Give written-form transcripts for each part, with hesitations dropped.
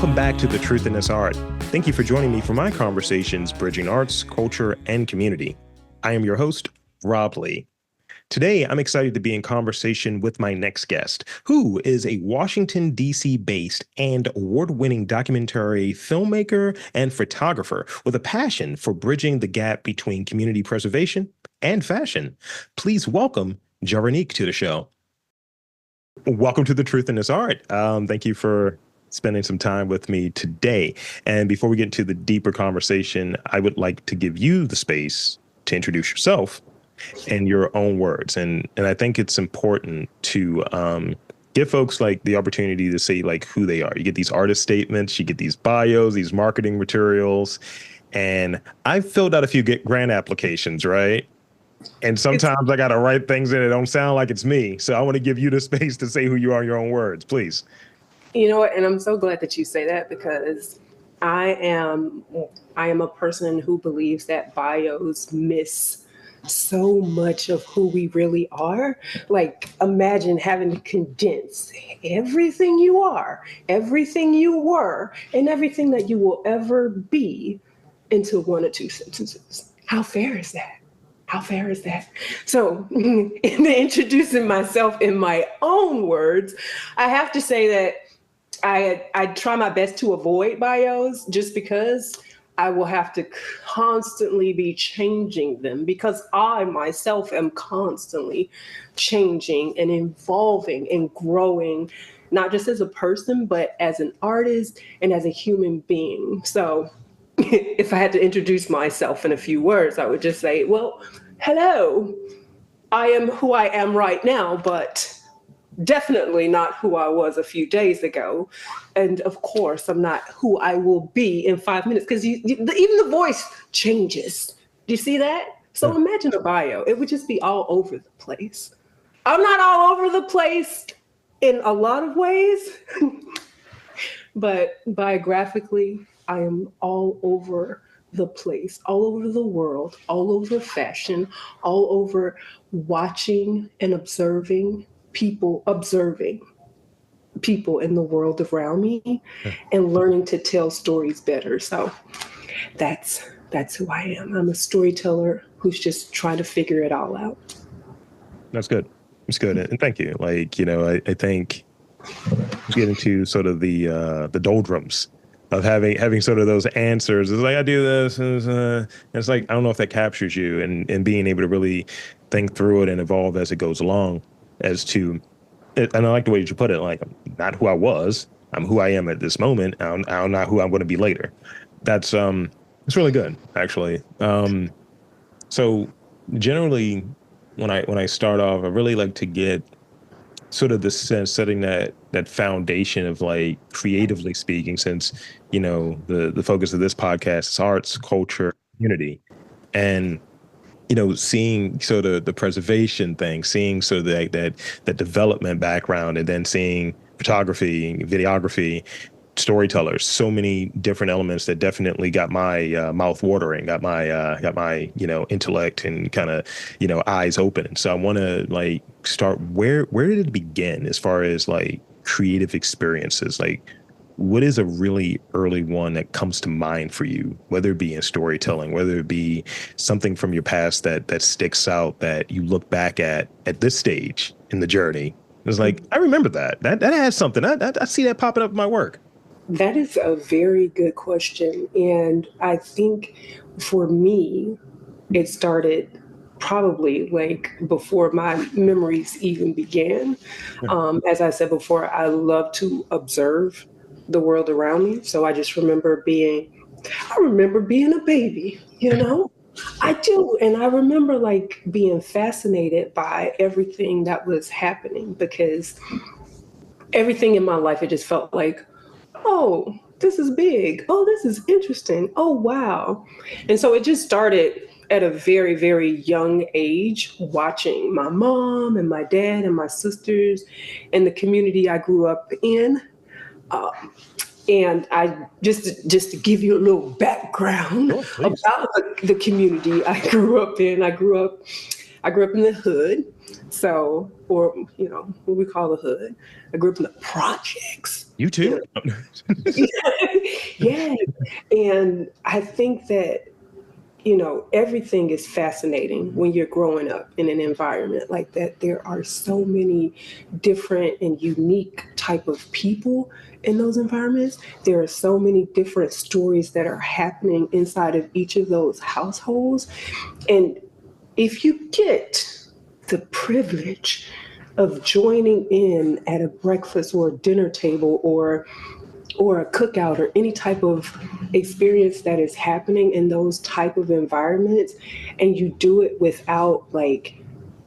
Welcome back to The Truth in This Art. Thank you for joining me for my conversations bridging arts, culture, and community. I am your host, Rob Lee. Today, I'm excited to be in conversation with my next guest, who is a Washington, D.C. based and award-winning documentary filmmaker and photographer with a passion for bridging the gap between community preservation and fashion. Please welcome Jeronique to the show. Welcome to The Truth in This Art. Thank you for spending some time with me today. And before we get into the deeper conversation, I would like to give you the space to introduce yourself in your own words. And I think it's important to give folks like the opportunity to say like who they are. You get these artist statements, you get these bios, these marketing materials. And I've filled out a few grant applications, right? And sometimes I got to write things in it don't sound like it's me. So I want to give you the space to say who you are in your own words, please. You know what? And I'm so glad that you say that, because I am a person who believes that bios miss so much of who we really are. Like, imagine having to condense everything you are, everything you were, and everything that you will ever be into one or two sentences. How fair is that? How fair is that? So in introducing myself in my own words, I have to say that I try my best to avoid bios, just because I will have to constantly be changing them, because I myself am constantly changing and evolving and growing, not just as a person, but as an artist and as a human being. So if I had to introduce myself in a few words, I would just say, well, hello, I am who I am right now, but definitely not who I was a few days ago. And of course, I'm not who I will be in 5 minutes, because even the voice changes. Do you see that? So imagine a bio. It would just be all over the place. I'm not all over the place in a lot of ways, but biographically, I am all over the place, all over the world, all over fashion, all over watching and observing people in the world around me and learning to tell stories better. So that's who I am. I'm a storyteller who's just trying to figure it all out. That's good. It's good. And thank you. Like, you know, I think getting to sort of the doldrums of having sort of those answers. It's like, I do this. And it's like, I don't know if that captures you, and being able to really think through it and evolve as it goes along as to, and I like the way that you put it, like, I'm not who I was, I'm who I am at this moment. I'm not who I'm going to be later. That's it's really good, actually. So generally when I start off, I really like to get sort of the sense, setting that foundation of like creatively speaking, since, you know, the focus of this podcast is arts, culture, community, and, you know, seeing sort of the preservation thing, seeing sort of that development background, and then seeing photography, videography, storytellers, so many different elements that definitely got my mouth watering, got my you know, intellect and kind of, you know, eyes open. And so I want to like start where did it begin as far as like creative experiences? Like, what is a really early one that comes to mind for you, whether it be in storytelling, whether it be something from your past that sticks out, that you look back at this stage in the journey? It's like, I remember that has something. I see that popping up in my work. That is a very good question. And I think for me, it started probably like before my memories even began. As I said before, I love to observe the world around me. So I just remember being a baby, you know? I do. And I remember like being fascinated by everything that was happening, because everything in my life, it just felt like, oh, this is big. Oh, this is interesting. Oh, wow. And so it just started at a very, very young age, watching my mom and my dad and my sisters and the community I grew up in. And I just to give you a little background about the community I grew up in. I I grew up in the hood. So, or, what we call the hood. I grew up in the projects. You too? Yeah. And I think that, everything is fascinating when you're growing up in an environment like that. There are so many different and unique type of people in those environments. There are so many different stories that are happening inside of each of those households. And if you get the privilege of joining in at a breakfast or a dinner table or a cookout or any type of experience that is happening in those type of environments, and you do it without like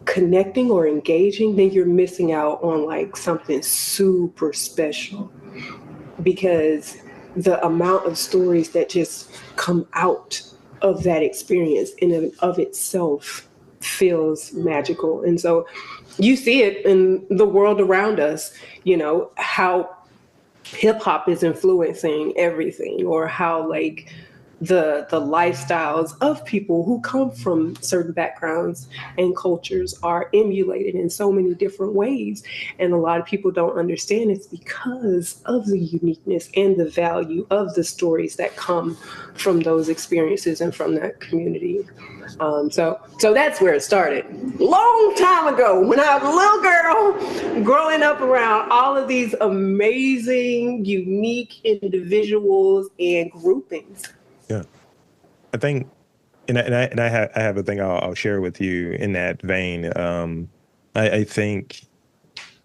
connecting or engaging, then you're missing out on like something super special, because the amount of stories that just come out of that experience in and of itself feels magical. And so you see it in the world around us, how hip hop is influencing everything, or how like the lifestyles of people who come from certain backgrounds and cultures are emulated in so many different ways. And a lot of people don't understand it's because of the uniqueness and the value of the stories that come from those experiences and from that community. So that's where it started. Long time ago, when I was a little girl, growing up around all of these amazing, unique individuals and groupings. Yeah. I think, I have a thing I'll share with you in that vein. I think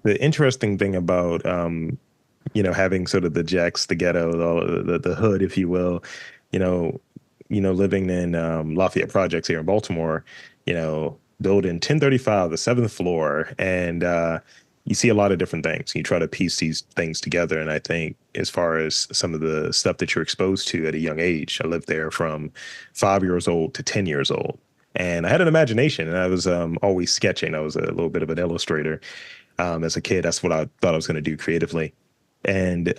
the interesting thing about, having sort of the jacks, the ghetto, the hood, if you will, you know, living in Lafayette Projects here in Baltimore, building 1035, the seventh floor, and you see a lot of different things. You try to piece these things together, and I think as far as some of the stuff that you're exposed to at a young age, I lived there from 5 years old to 10 years old. And I had an imagination, and I was always sketching. I was a little bit of an illustrator as a kid. That's what I thought I was going to do creatively. And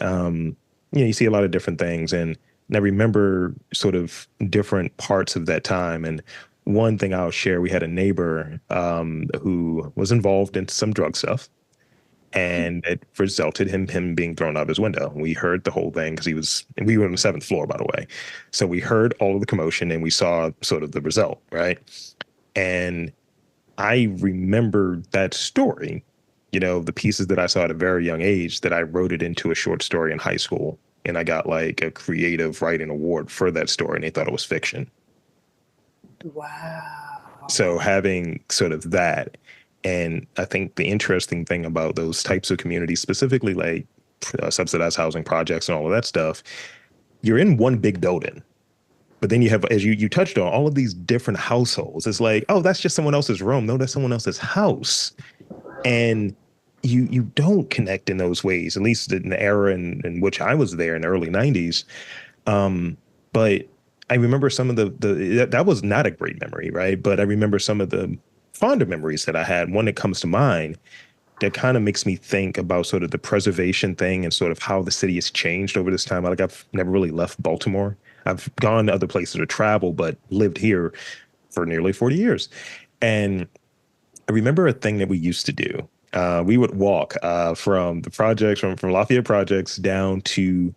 you see a lot of different things, and I remember sort of different parts of that time. And one thing I'll share, we had a neighbor who was involved in some drug stuff, and it resulted in him being thrown out his window. We heard the whole thing because and we were on the seventh floor, by the way. So we heard all of the commotion and we saw sort of the result, right? And I remember that story, the pieces that I saw at a very young age, that I wrote it into a short story in high school. And I got like a creative writing award for that story, and they thought it was fiction. Wow. So having sort of that, and I think the interesting thing about those types of communities, specifically like subsidized housing projects and all of that stuff, you're in one big building, but then you have, as you touched on, all of these different households. It's like, oh, that's just someone else's room. No, that's someone else's house. And you don't connect in those ways, at least in the era in which I was there in the early 90s. But I remember some of that was not a great memory, right? But I remember some of the fonder memories that I had. One that comes to mind that kind of makes me think about sort of the preservation thing and sort of how the city has changed over this time. Like, I've never really left Baltimore. I've gone to other places to travel, but lived here for nearly 40 years. And I remember a thing that we used to do. We would walk from the projects, from Lafayette Projects down to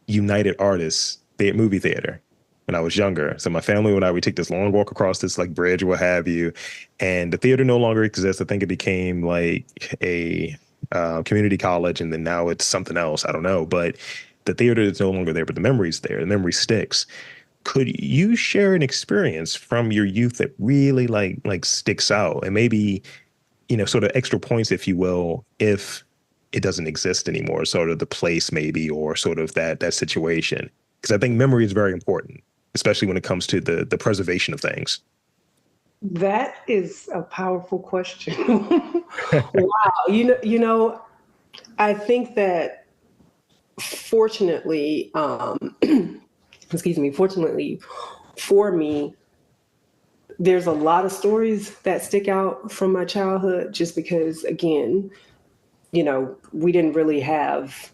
United Artists movie theater when I was younger. So my family and I, we take this long walk across this like bridge or what have you. And the theater no longer exists. I think it became like a community college, and then now it's something else. I don't know. But the theater is no longer there, but the memory's there. The memory sticks. Could you share an experience from your youth that really like sticks out, and maybe, sort of extra points, if you will, if it doesn't exist anymore, sort of the place maybe, or sort of that situation? Because I think memory is very important, especially when it comes to the preservation of things. That is a powerful question. Wow. I think that fortunately, fortunately for me, there's a lot of stories that stick out from my childhood just because, again, we didn't really have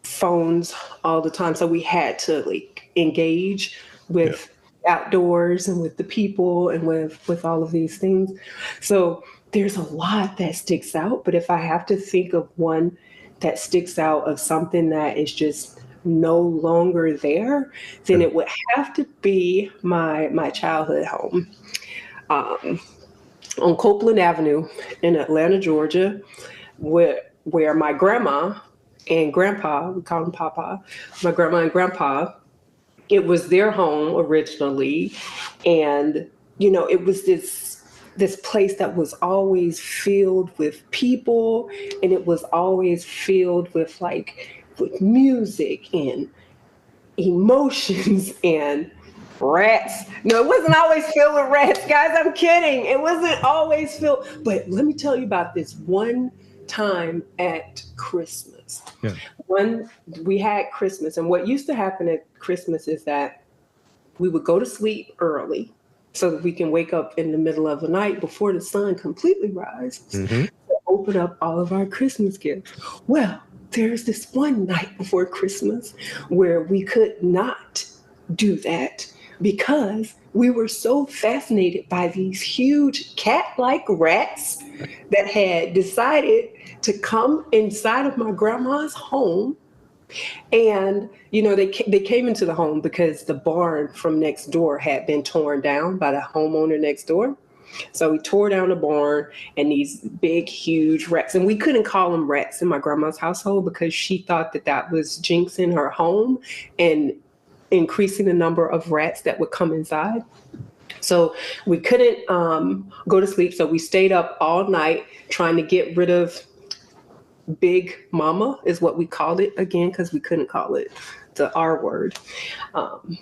phones all the time. So we had to like engage Yeah. with outdoors and with the people and with all of these things. So there's a lot that sticks out, but if I have to think of one that sticks out of something that is just no longer there, then it would have to be my childhood home, um, on Copeland Avenue in Atlanta, Georgia, where my grandma and grandpa, we call him Papa, my grandma and grandpa, it was their home originally. And, it was this place that was always filled with people, and it was always filled with music and emotions and rats. No, it wasn't always filled with rats, guys. I'm kidding. It wasn't always filled. But let me tell you about this one time at Christmas. Yeah. When we had Christmas, and what used to happen at Christmas is that we would go to sleep early so that we can wake up in the middle of the night before the sun completely rises Mm-hmm. to open up all of our Christmas gifts. Well, there's this one night before Christmas where we could not do that because we were so fascinated by these huge cat-like rats that had decided to come inside of my grandma's home. And they came into the home because the barn from next door had been torn down by the homeowner next door. So we tore down the barn, and these big, huge rats, and we couldn't call them rats in my grandma's household because she thought that was jinxing her home and increasing the number of rats that would come inside. So we couldn't go to sleep. So we stayed up all night trying to get rid of Big Mama, is what we called it, again, because we couldn't call it the R word. Um,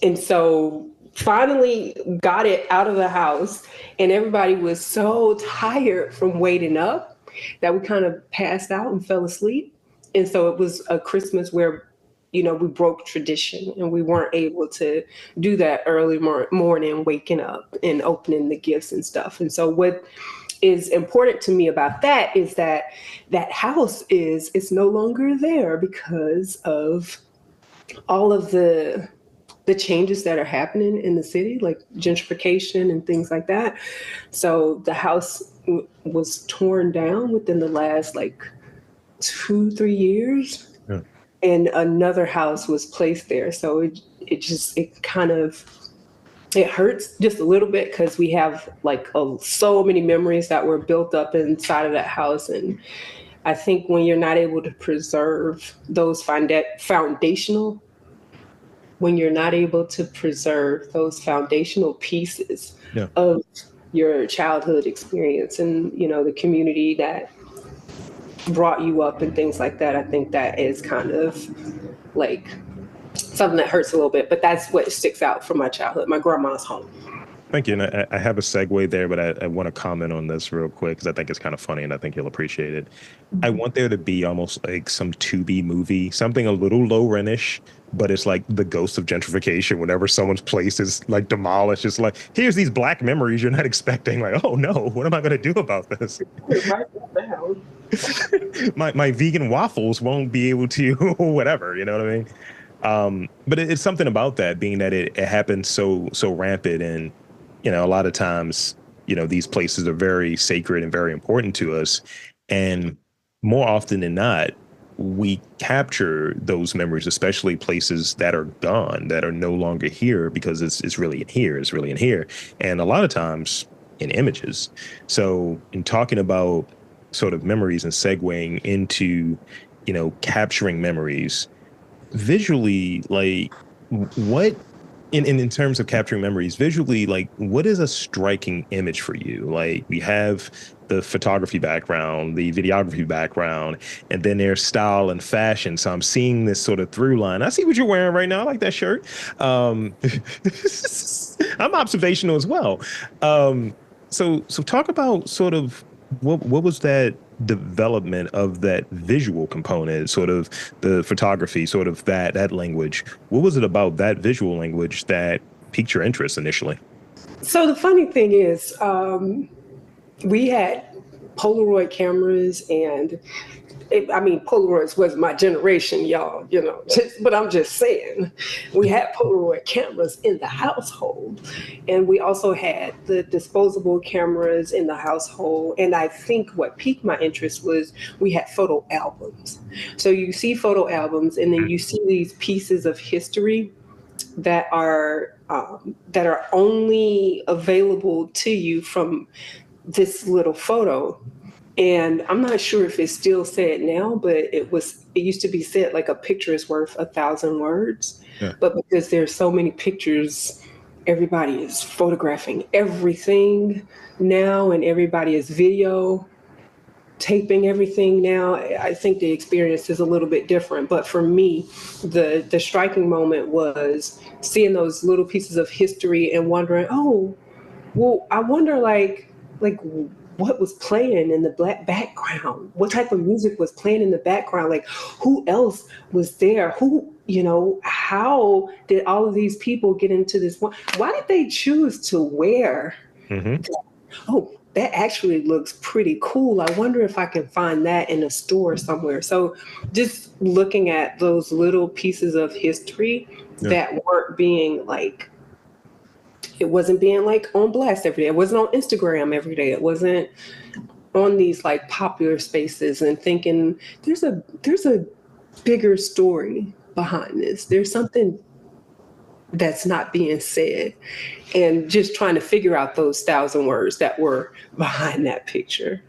and so finally got it out of the house, and everybody was so tired from waiting up that we kind of passed out and fell asleep. And so it was a Christmas where we broke tradition, and we weren't able to do that early morning, waking up and opening the gifts and stuff. And so what is important to me about that is that house is no longer there because of all of the changes that are happening in the city, like gentrification and things like that. So the house was torn down within the last 2-3 years. Yeah. And another house was placed there. So it kind of, it hurts just a little bit because we have so many memories that were built up inside of that house. And I think when you're not able to preserve those foundational pieces Yeah. of your childhood experience and, the community that brought you up and things like that, I think that is kind of something that hurts a little bit, but that's what sticks out from my childhood, my grandma's home. Thank you. And I have a segue there, but I want to comment on this real quick because I think it's kind of funny and I think you'll appreciate it. I want there to be almost like some Tubi movie, something a little low rentish, but it's like the ghost of gentrification. Whenever someone's place is demolished, it's like, here's these black memories you're not expecting. Like, oh no, what am I going to do about this? my vegan waffles won't be able to, whatever, you know what I mean? But it's something about that, being that it happens so rampant, and a lot of times, these places are very sacred and very important to us. And more often than not, we capture those memories, especially places that are gone, that are no longer here, because it's really in here. It's really in here. And a lot of times in images. So in talking about sort of memories and segueing into, capturing memories visually, what in terms of capturing memories visually, what is a striking image for you? We have the photography background, the videography background, and then there's style and fashion. So I'm seeing this sort of through line. I see what you're wearing right now. I like that shirt. I'm observational as well. So talk about sort of what was that development of that visual component, sort of the photography, sort of that language. What was it about that visual language that piqued your interest initially? So the funny thing is, we had Polaroid cameras, and I mean, Polaroids was my generation, y'all, but I'm just saying, we had Polaroid cameras in the household, and we also had the disposable cameras in the household. And I think what piqued my interest was we had photo albums. So you see photo albums, and then you see these pieces of history that are only available to you from this little photo. And I'm not sure if it's still said now, but it used to be said like a picture is worth 1,000 words. Yeah. But because there's so many pictures, everybody is photographing everything now, and everybody is video taping everything now. I think the experience is a little bit different. But for me, the striking moment was seeing those little pieces of history and wondering, oh, well, I wonder like what was playing in the black background? What type of music was playing in the background? Like who else was there? How did all of these people get into this one? Why did they choose to wear that? Oh, that actually looks pretty cool. I wonder if I can find that in a store somewhere. So just looking at those little pieces of history that weren't being like, it wasn't being like on blast every day. It wasn't on Instagram every day. It wasn't on these like popular spaces, and thinking there's a bigger story behind this. There's something that's not being said, and just trying to figure out those 1,000 words that were behind that picture.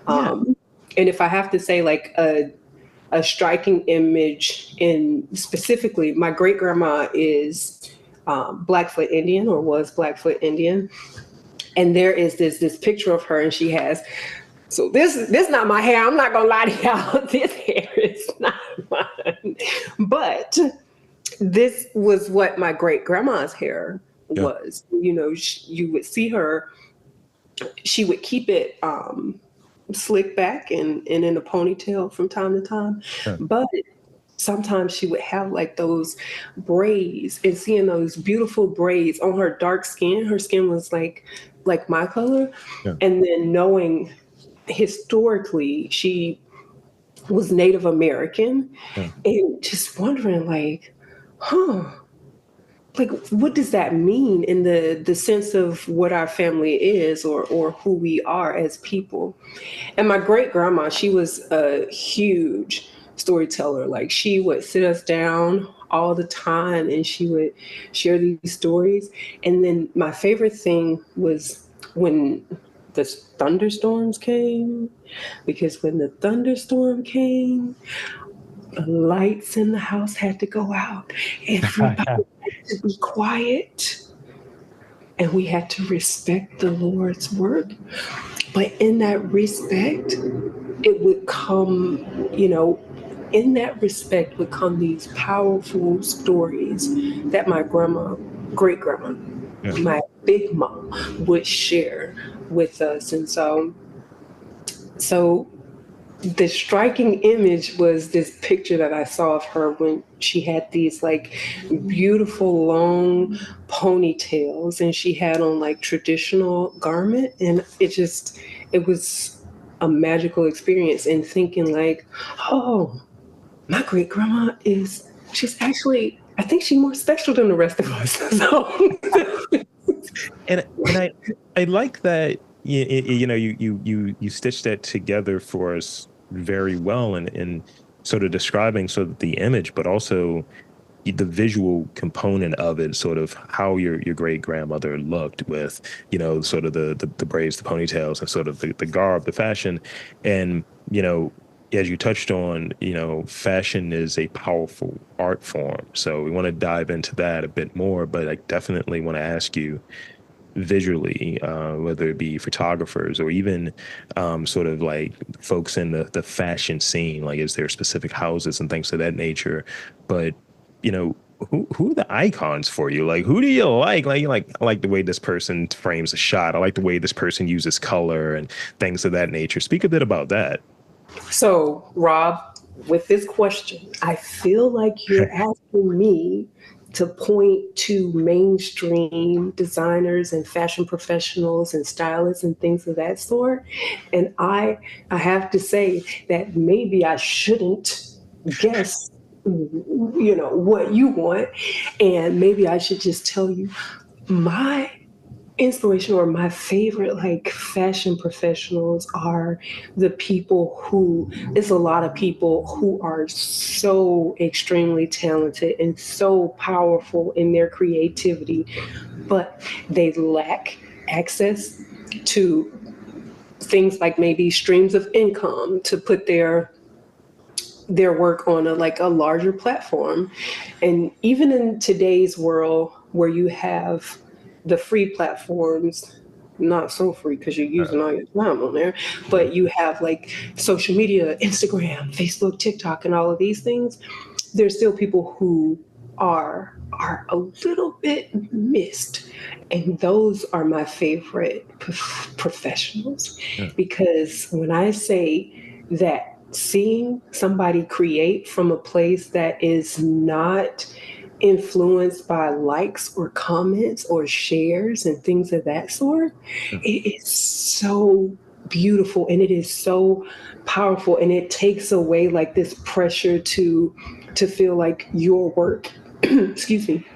And if I have to say like a striking image, in specifically, my great grandma is Blackfoot Indian, or was Blackfoot Indian. And there is this picture of her, and she has, so this not my hair. I'm not gonna lie to y'all. This hair is not mine. But this was what my great grandma's hair was. You would see her, she would keep it slicked back and in a ponytail from time to time. But sometimes she would have like those braids, and seeing those beautiful braids on her dark skin. Her skin was like my color. And then knowing historically she was Native American, and just wondering like, like what does that mean in the sense of what our family is, or who we are as people. And my great grandma, she was a huge storyteller. Like she would sit us down all the time, and she would share these stories. And then my favorite thing was when the thunderstorms came, because when the thunderstorm came, the lights in the house had to go out. Everybody had to be quiet, and we had to respect the Lord's work. But in that respect, it would come, in that respect would come these powerful stories that my great grandma, my big mom would share with us. And so the striking image was this picture that I saw of her when she had these like beautiful long ponytails, and she had on like traditional garment, and it was a magical experience. And thinking like, oh, my great grandma she's actually, I think she's more special than the rest of us. And I like that you stitched that together for us very well, and sort of describing sort of the image, but also the visual component of it, sort of how your great grandmother looked with, sort of the braids, the ponytails, and sort of the garb, the fashion. And, as you touched on, fashion is a powerful art form. So we want to dive into that a bit more, but I definitely want to ask you visually, whether it be photographers or even sort of like folks in the fashion scene, like is there specific houses and things of that nature. But who are the icons for you? Like, who do you like? Like, I like the way this person frames a shot. I like the way this person uses color and things of that nature. Speak a bit about that. So, Rob, with this question, I feel like you're asking me to point to mainstream designers and fashion professionals and stylists and things of that sort. And I have to say that maybe I shouldn't guess, what you want. And maybe I should just tell you my inspiration or my favorite like fashion professionals are the people who, it's a lot of people who are so extremely talented and so powerful in their creativity, but they lack access to things like maybe streams of income to put their work on a larger platform. And even in today's world where you have the free platforms, not so free because you're using all your time on there, but you have like social media, Instagram, Facebook, TikTok, and all of these things, there's still people who are a little bit missed. And those are my favorite professionals. Yeah. Because when I say that seeing somebody create from a place that is not influenced by likes or comments or shares and things of that sort, it is so beautiful and it is so powerful, and it takes away like this pressure to feel like your work excuse me,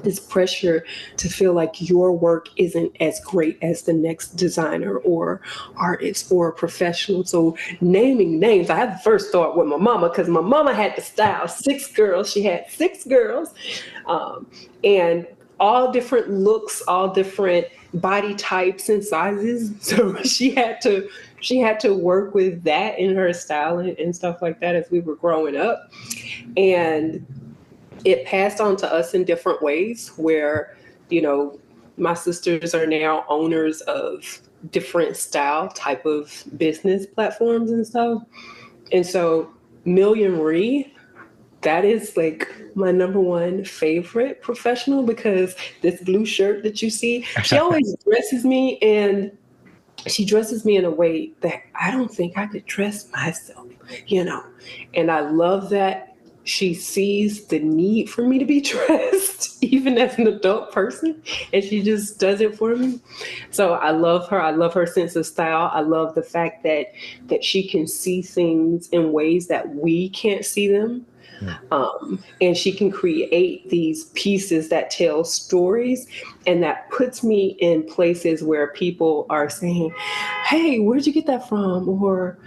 this pressure to feel like your work isn't as great as the next designer or artist or professional. So naming names, I had to first start with my mama because my mama had to style 6 girls. She had 6 girls, and all different looks, all different body types and sizes. So she had to work with that in her style and stuff like that as we were growing up. And it passed on to us in different ways where, my sisters are now owners of different style type of business platforms and stuff. And so Million Marie, that is like my number one favorite professional, because this blue shirt that you see, she always dresses me, and she dresses me in a way that I don't think I could dress myself, and I love that she sees the need for me to be dressed, even as an adult person, and she just does it for me. So I love her. I love her sense of style. I love the fact that she can see things in ways that we can't see them. And she can create these pieces that tell stories, and that puts me in places where people are saying, hey, where'd you get that from? Or,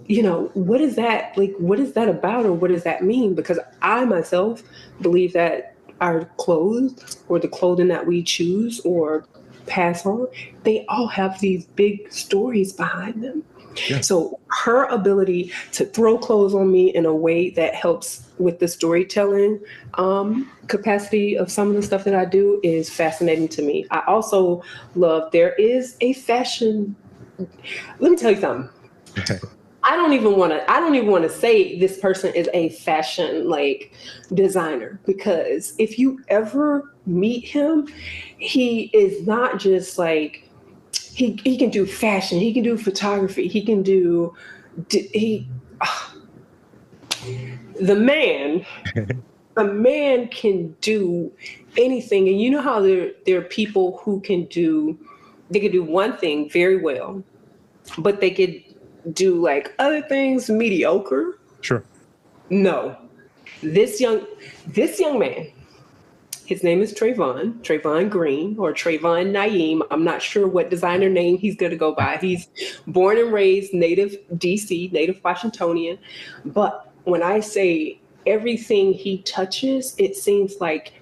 what is that like? What is that about? Or what does that mean? Because I myself believe that our clothes or the clothing that we choose or pass on, they all have these big stories behind them. Yeah. So her ability to throw clothes on me in a way that helps with the storytelling capacity of some of the stuff that I do is fascinating to me. I also love, there is a fashion, let me tell you something. I don't even want to say this person is a fashion like designer, because if you ever meet him, he is not just like, he can do fashion, he can do photography, he can do he the man the man can do anything. And you know how there are people who they can do one thing very well, but they could do like other things mediocre. Sure. No, this young man, his name is Trayvon Green, or Travon Naim. I'm not sure what designer name he's going to go by. He's born and raised native DC, native Washingtonian. But when I say everything he touches, it seems like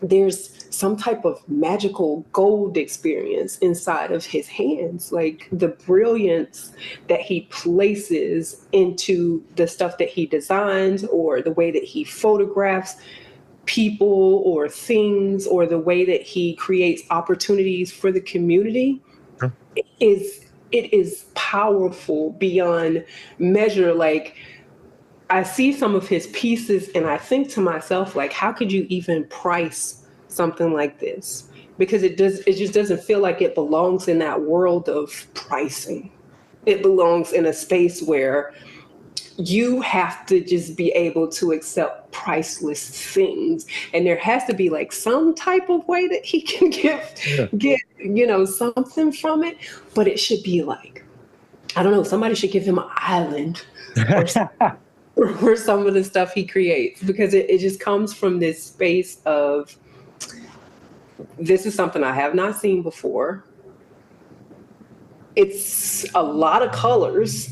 there's some type of magical gold experience inside of his hands, like the brilliance that he places into the stuff that he designs, or the way that he photographs people or things, or the way that he creates opportunities for the community. Sure. It is powerful beyond measure. Like, I see some of his pieces and I think to myself, like, how could you even price something like this? Because it just doesn't feel like it belongs in that world of pricing. It belongs in a space where you have to just be able to accept priceless things, and there has to be like some type of way that he can get something from it. But it should be like, I don't know, somebody should give him an island or for some of the stuff he creates, because it just comes from this space of, this is something I have not seen before. It's a lot of colors.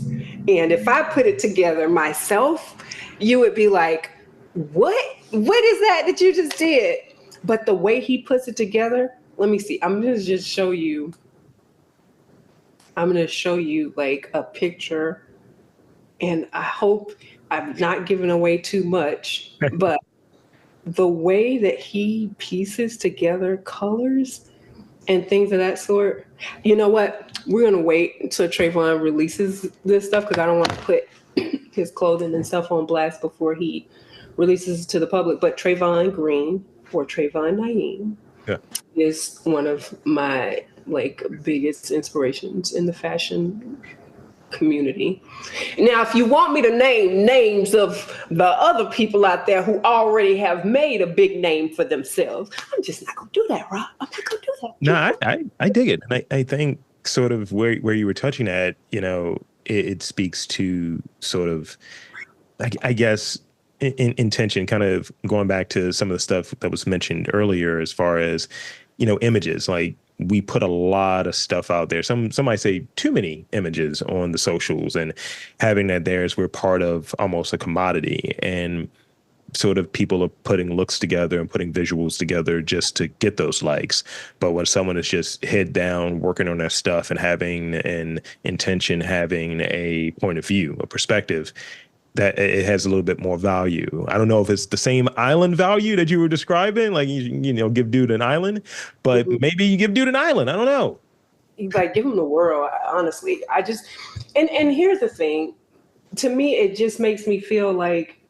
And if I put it together myself, you would be like, what is that you just did? But the way he puts it together, let me see. I'm going to show you like a picture, and I hope I'm not giving away too much, but the way that he pieces together colors and things of that sort. You know what? We're going to wait until Trayvon releases this stuff, because I don't want to put his clothing and stuff on blast before he releases it to the public. But Trayvon Green, or Travon Naim, is one of my like biggest inspirations in the fashion community. Now, if you want me to name names of the other people out there who already have made a big name for themselves, I'm just not going to do that, Rob. I'm not going to do that. No, I dig it. And I think sort of where you were touching at, it speaks to sort of, I guess, intention, kind of going back to some of the stuff that was mentioned earlier, as far as, images. Like, we put a lot of stuff out there. Some might say too many images on the socials, and having that there is, we're part of almost a commodity, and sort of people are putting looks together and putting visuals together just to get those likes. But when someone is just head down working on their stuff and having an intention, having a point of view, a perspective, that it has a little bit more value. I don't know if it's the same island value that you were describing, like, give dude an island, but maybe you give dude an island. I don't know. You like give him the world. Honestly, I just, and here's the thing, to me, it just makes me feel like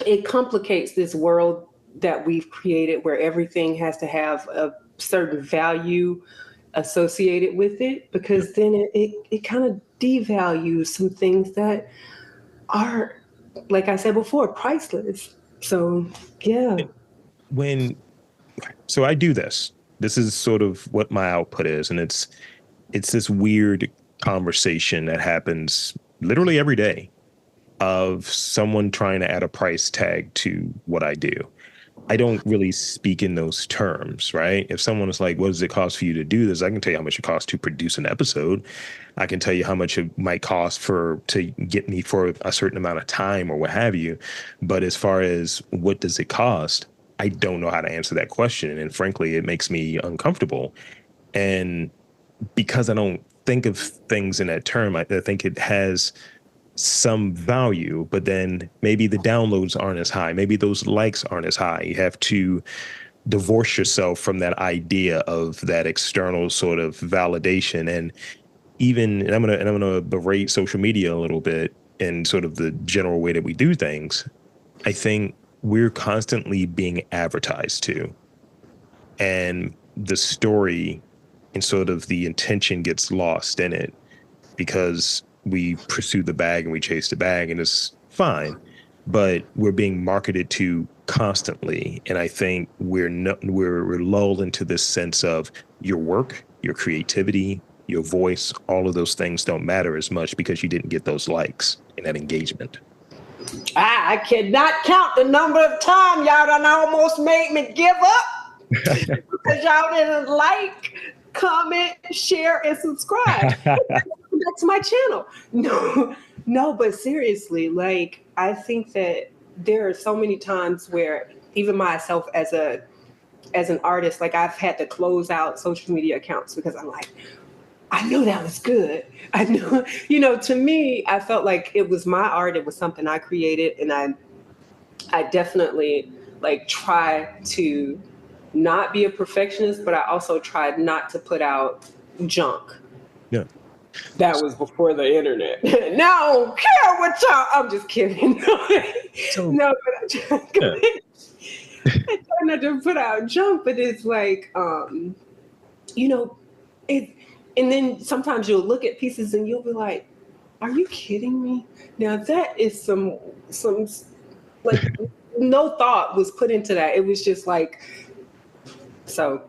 it complicates this world that we've created, where everything has to have a certain value associated with it, because then it kind of devalues some things that are, like I said before, priceless. So, yeah. So I do this. This is sort of what my output is. And it's this weird conversation that happens literally every day, of someone trying to add a price tag to what I do. I don't really speak in those terms, right? If someone is like, what does it cost for you to do this? I can tell you how much it costs to produce an episode. I can tell you how much it might cost to get me for a certain amount of time or what have you. But as far as what does it cost, I don't know how to answer that question. And frankly, it makes me uncomfortable. And because I don't think of things in that term, I think it has some value, but then maybe the downloads aren't as high. Maybe those likes aren't as high. You have to divorce yourself from that idea of that external sort of validation. And I'm gonna berate social media a little bit and sort of the general way that we do things. I think we're constantly being advertised to, and the story and sort of the intention gets lost in it, because we pursue the bag and we chase the bag, and it's fine, but we're being marketed to constantly. And I think we're lulled into this sense of your work, your creativity, your voice, all of those things don't matter as much because you didn't get those likes and that engagement. I cannot count the number of times y'all done almost made me give up because y'all didn't like, comment, share, and subscribe. That's my channel. No, but seriously, like, I think that there are so many times where even myself as an artist, like, I've had to close out social media accounts because I'm like, I know that was good. I know, to me, I felt like it was my art. It was something I created, and I definitely like try to not be a perfectionist, but I also tried not to put out junk. Yeah. That was before the internet. Now I don't care what y'all. I'm just kidding. No, but I try not to put out junk, but it's like, it. And then sometimes you'll look at pieces and you'll be like, are you kidding me? Now that is some like no thought was put into that. It was just like so.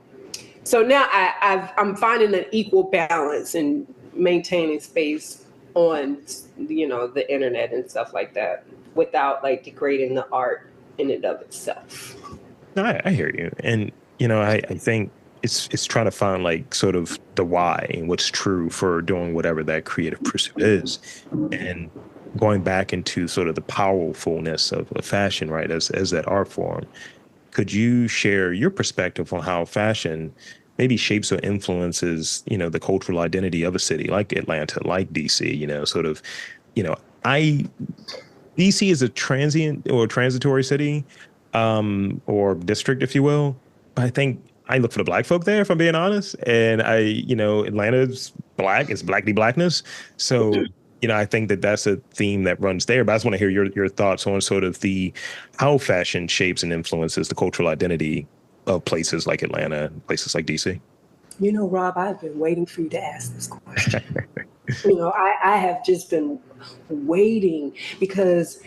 So now I'm finding an equal balance and maintaining space on the internet and stuff like that without like degrading the art in and of itself. No, I hear you. And, I think it's trying to find like sort of the why and what's true for doing whatever that creative pursuit is. And going back into sort of the powerfulness of fashion, right, as that art form. Could you share your perspective on how fashion maybe shapes or influences, the cultural identity of a city like Atlanta, like DC, sort of, you know, I DC is a transient or transitory city, or district, if you will. But I think I look for the black folk there, if I'm being honest. And Atlanta's black, it's blackly blackness. So, I think that that's a theme that runs there. But I just want to hear your thoughts on sort of the how fashion shapes and influences the cultural identity of places like Atlanta, places like DC. Rob, I've been waiting for you to ask this question. I have just been waiting because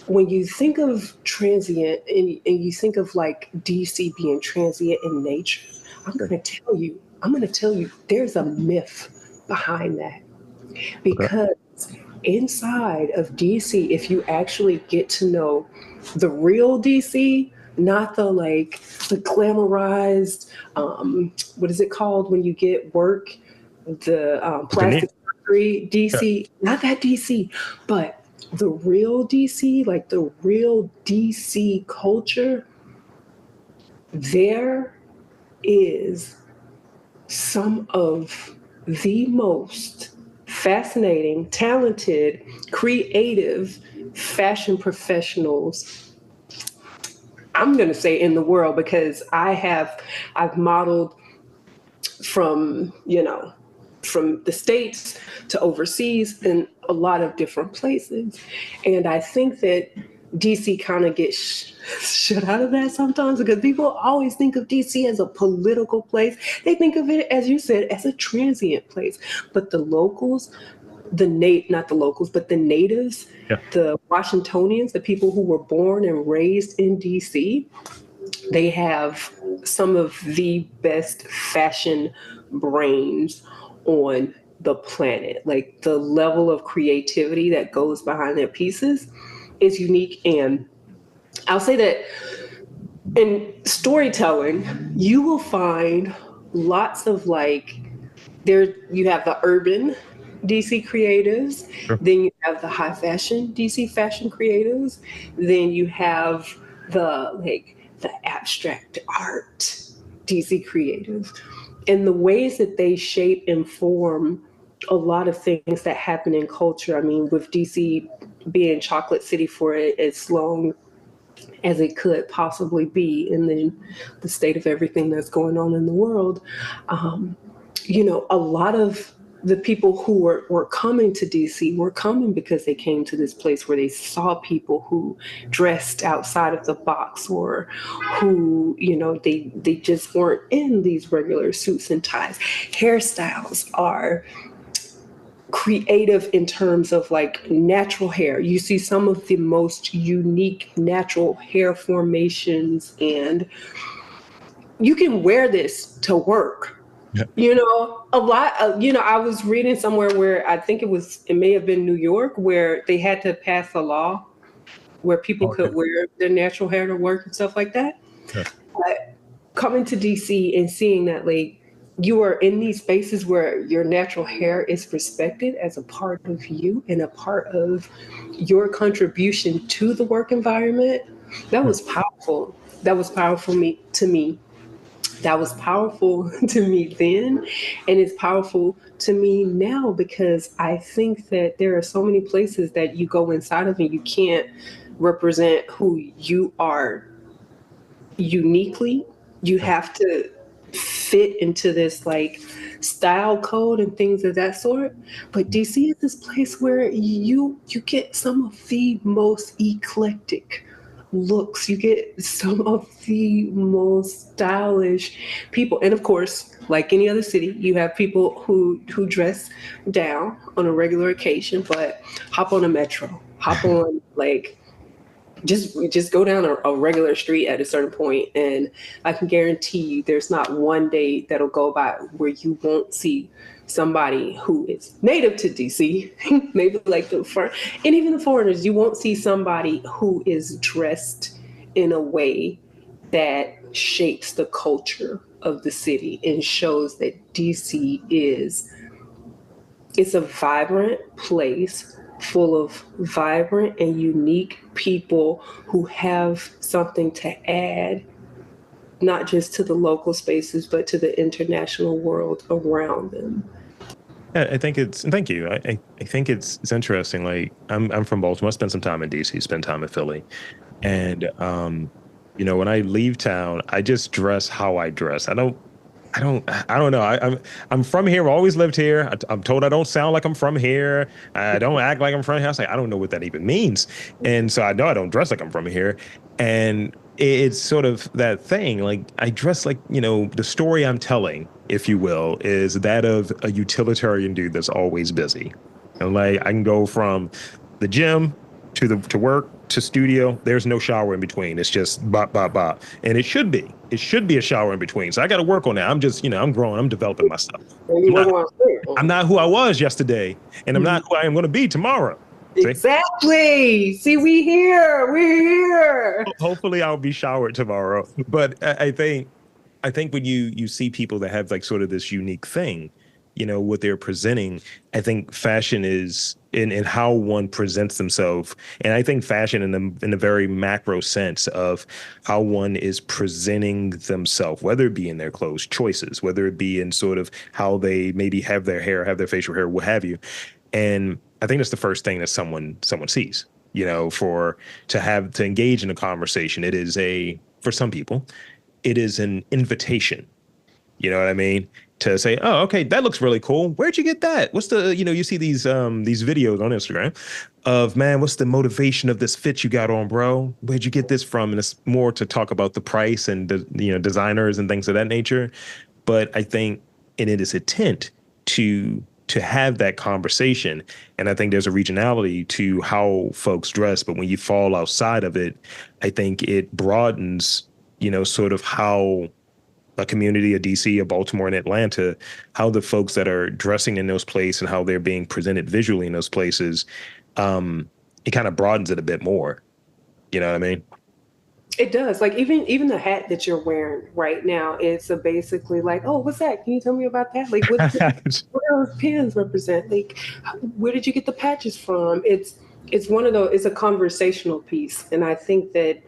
when you think of transient and you think of like DC being transient in nature, I'm going to tell you there's a myth behind that. Okay. Because inside of DC, if you actually get to know the real DC, not the glamorized, what is it called when you get work, the plastic surgery Yeah. DC, not that DC, but the real DC, like the real DC culture, there is some of the most fascinating, talented, creative fashion professionals, I'm going to say in the world, because I've modeled from, from the States to overseas in a lot of different places. And I think that DC kind of gets shut out of that sometimes because people always think of DC as a political place. They think of it, as you said, as a transient place. But the locals, not the locals, but the natives, Yeah. the Washingtonians, the people who were born and raised in DC, they have some of the best fashion brains on the planet. Like the level of creativity that goes behind their pieces is unique. And I'll say that in storytelling, you will find lots of you have the urban DC creatives, Sure. then you have the high fashion DC fashion creatives, then you have the abstract art DC creatives. And the ways that they shape and form a lot of things that happen in culture. I mean, with DC being chocolate city for as long as it could possibly be, and then the state of everything that's going on in the world, a lot of the people who were coming to DC were coming because they came to this place where they saw people who dressed outside of the box, or who, they just weren't in these regular suits and ties. Hairstyles are creative in terms of like natural hair. You see some of the most unique natural hair formations, and you can wear this to work. Yeah. A lot of, I was reading somewhere where I think it may have been New York, where they had to pass a law where people Okay. could wear their natural hair to work and stuff like that. Yeah. But coming to DC and seeing that, like, you are in these spaces where your natural hair is respected as a part of you and a part of your contribution to the work environment, that was powerful. That was powerful to me. That was powerful to me then, and it's powerful to me now, because I think that there are so many places that you go inside of and you can't represent who you are uniquely. You have to fit into this like style code and things of that sort. But DC is this place where you get some of the most eclectic looks. You get some of the most stylish people. And of course, like any other city, you have people who dress down on a regular occasion, but hop on a metro, hop on like just go down a regular street at a certain point, and I can guarantee you there's not one day that'll go by where you won't see somebody who is native to DC, maybe like and even the foreigners, you won't see somebody who is dressed in a way that shapes the culture of the city and shows that DC is it's a vibrant place full of vibrant and unique people who have something to add, not just to the local spaces, but to the international world around them. Yeah, I think it's, and thank you. I think it's interesting. Like I'm from Baltimore. I spent some time in DC, spent time in Philly. And when I leave town, I just dress how I dress. I don't know. I'm from here. Always lived here. I'm told I don't sound like I'm from here. I don't act like I'm from here. I was like, I don't know what that even means. And so I know I don't dress like I'm from here. And it's sort of that thing. Like I dress like, the story I'm telling, if you will, is that of a utilitarian dude that's always busy. And like I can go from the gym to work to studio. There's no shower in between. It's just bop bop bop, and it should be a shower in between. So I got to work on that. I'm just I'm growing. I'm developing myself. I'm not, I'm not who I was yesterday, and I'm not who I am going to be tomorrow. See? Exactly. See, we're here. Hopefully I'll be showered tomorrow. But I think when you see people that have like sort of this unique thing, what they're presenting, I think fashion is in how one presents themselves. And I think fashion in a very macro sense of how one is presenting themselves, whether it be in their clothes choices, whether it be in sort of how they maybe have their hair, have their facial hair, what have you. And I think that's the first thing that someone sees, to engage in a conversation. It is for some people, it is an invitation. You know what I mean? To say, oh, okay, that looks really cool. Where'd you get that? What's you see these videos on Instagram of, man, what's the motivation of this fit you got on, bro? Where'd you get this from? And it's more to talk about the price and designers and things of that nature. But I think, and it is intent to have that conversation. And I think there's a regionality to how folks dress. But when you fall outside of it, I think it broadens, sort of how a community, a DC, a Baltimore, and Atlanta, how the folks that are dressing in those places and how they're being presented visually in those places, it kind of broadens it a bit more. You know what I mean? It does. Like even the hat that you're wearing right now, it's basically like, oh, what's that? Can you tell me about that? Like, what do those pins represent? Like, where did you get the patches from? It's one of those. It's a conversational piece, and I think that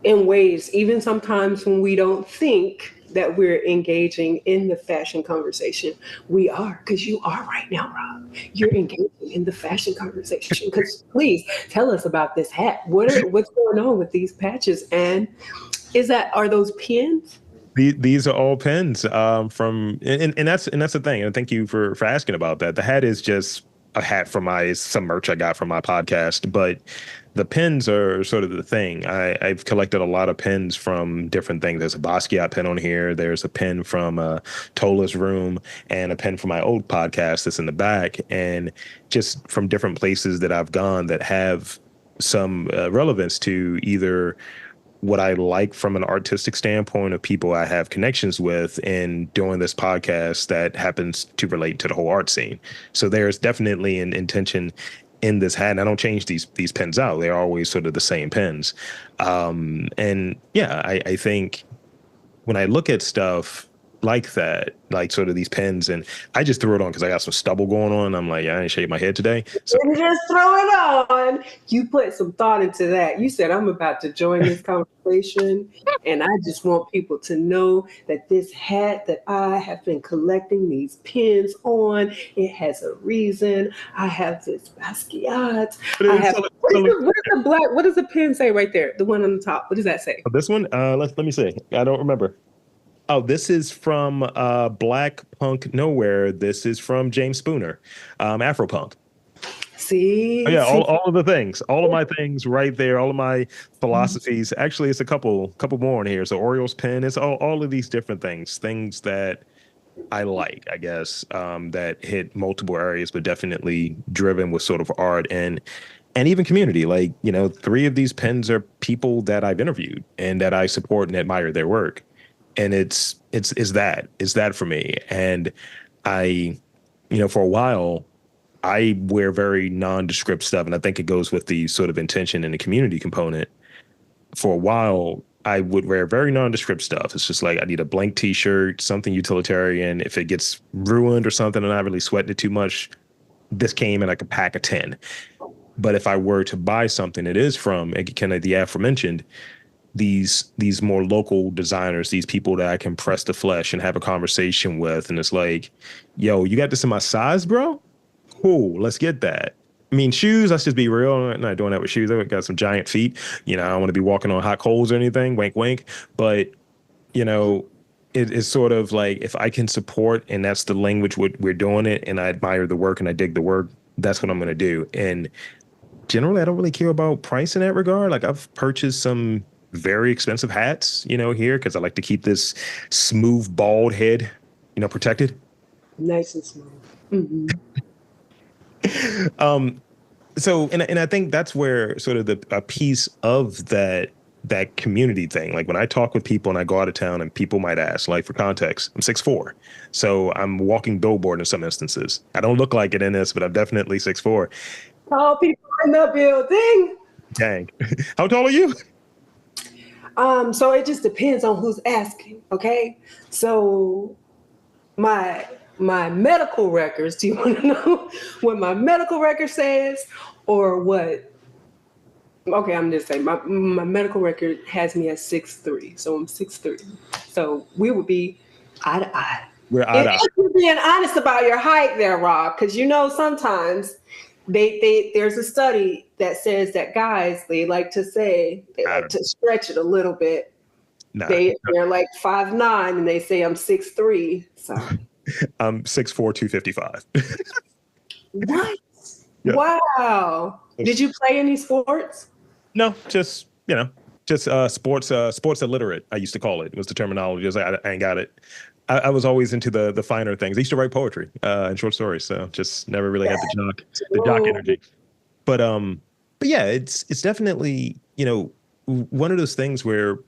in ways, even sometimes when we don't think that we're engaging in the fashion conversation, we are, because you are right now, Rob. You're engaging in the fashion conversation. Because please tell us about this hat. What's going on with these patches? And are those pins? These are all pins from, and that's the thing. And thank you for asking about that. The hat is just a hat from some merch I got from my podcast, but the pins are sort of the thing. I've collected a lot of pins from different things. There's a Basquiat pin on here. There's a pin from Tola's Room and a pin from my old podcast that's in the back, and just from different places that I've gone that have some relevance to either what I like from an artistic standpoint of people I have connections with in doing this podcast that happens to relate to the whole art scene. So there's definitely an intention in this hat. And I don't change these pens out. They're always sort of the same pens. And yeah, I think when I look at stuff like that, like sort of these pens, and I just threw it on because I got some stubble going on. I'm like, I ain't shaved my head today. So You just throw it on. You put some thought into that. You said, I'm about to join this conversation, and I just want people to know that this hat that I have been collecting these pins on, it has a reason. I have this Basquiat. I have what does the pin say right there? The one on the top. What does that say? this one, let me see. I don't remember. Oh, this is from Black Punk Nowhere. This is from James Spooner, Afropunk. Oh, See, yeah, see. all of the things, all of my things right there, all of my philosophies. Actually, it's a couple more in here. So Orioles pen, it's all of these different things that I like, I guess, that hit multiple areas, but definitely driven with sort of art and even community. Like, three of these pens are people that I've interviewed and that I support and admire their work. And it's that for me. And I, for a while, I wear very nondescript stuff, and I think it goes with the sort of intention and the community component. For a while, I would wear very nondescript stuff. It's just like I need a blank T-shirt, something utilitarian. If it gets ruined or something, and I'm not really sweating it too much, this came in like a pack of 10. But if I were to buy something, it is from kind of the aforementioned these more local designers, these people that I can press the flesh and have a conversation with, and it's like, yo, you got this in my size, bro? Cool, let's get that. I mean, shoes, let's just be real. I'm not doing that with shoes. I've got some giant feet. I don't want to be walking on hot coals or anything. Wink, wink. But, you know, it's sort of like if I can support and that's the language we're doing it and I admire the work and I dig the work, that's what I'm going to do. And generally, I don't really care about price in that regard. Like I've purchased some very expensive hats, here because I like to keep this smooth, bald head, protected. Nice and smooth. Hmm. Um, so and I think that's where sort of a piece of that community thing. Like when I talk with people and I go out of town and people might ask, like for context, I'm 6'4". So I'm walking billboard in some instances. I don't look like it in this, but I'm definitely 6'4". Tall people in the building. Dang. How tall are you? So it just depends on who's asking. Okay. So my my medical records, do you want to know what my medical record says or what? Okay, I'm just saying my medical record has me at 6'3". So I'm 6'3". So we would be eye to eye. We're eye to eye. If you're being honest about your height there, Rob, because sometimes there's a study that says that guys, they like to say they I like don't to stretch it a little bit. Nah. They're like 5'9" and they say I'm 6'3". So I'm 6'4", 255. what? Yeah. Wow. Did you play any sports? No, just just sports illiterate. I used to call it. It was the terminology. I was like, I ain't got it. I was always into the finer things. I used to write poetry and short stories, so just never really had the jock Oh, energy. But yeah, it's definitely one of those things where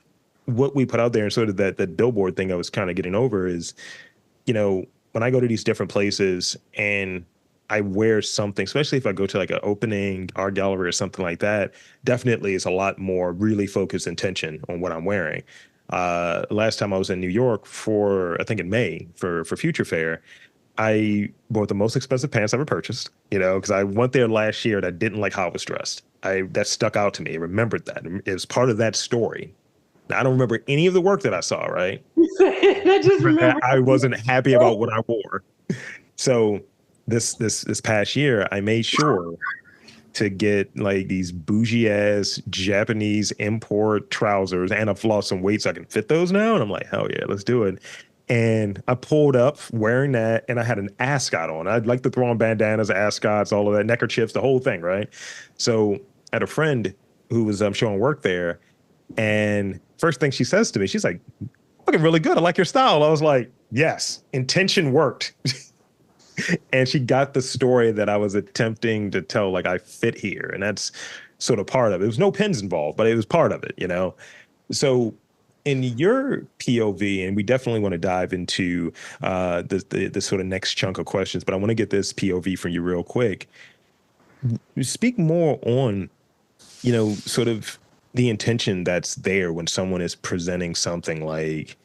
what we put out there and sort of that billboard thing I was kind of getting over is when I go to these different places and I wear something, especially if I go to like an opening art gallery or something like that, definitely is a lot more really focused intention on what I'm wearing. Last time I was in New York I think in May for Future Fair, I bought the most expensive pants I ever purchased, because I went there last year and I didn't like how I was dressed. That stuck out to me. I remembered that. It was part of that story. Now, I don't remember any of the work that I saw, right? I just remember. I wasn't happy about what I wore. So this past year, I made sure to get like these bougie ass Japanese import trousers, and I've lost some weight so I can fit those now. And I'm like, hell yeah, let's do it. And I pulled up wearing that, and I had an ascot on. I'd like to throw on bandanas, ascots, all of that, neckerchiefs, the whole thing, right? So I had a friend who was showing work there, and first thing she says to me, she's like, looking really good. I like your style. I was like, yes, intention worked. And she got the story that I was attempting to tell, like I fit here. And that's sort of part of it. There was no pins involved, but it was part of it. So in your POV, and we definitely want to dive into the sort of next chunk of questions, but I want to get this POV from you real quick. Speak more on, sort of the intention that's there when someone is presenting something like,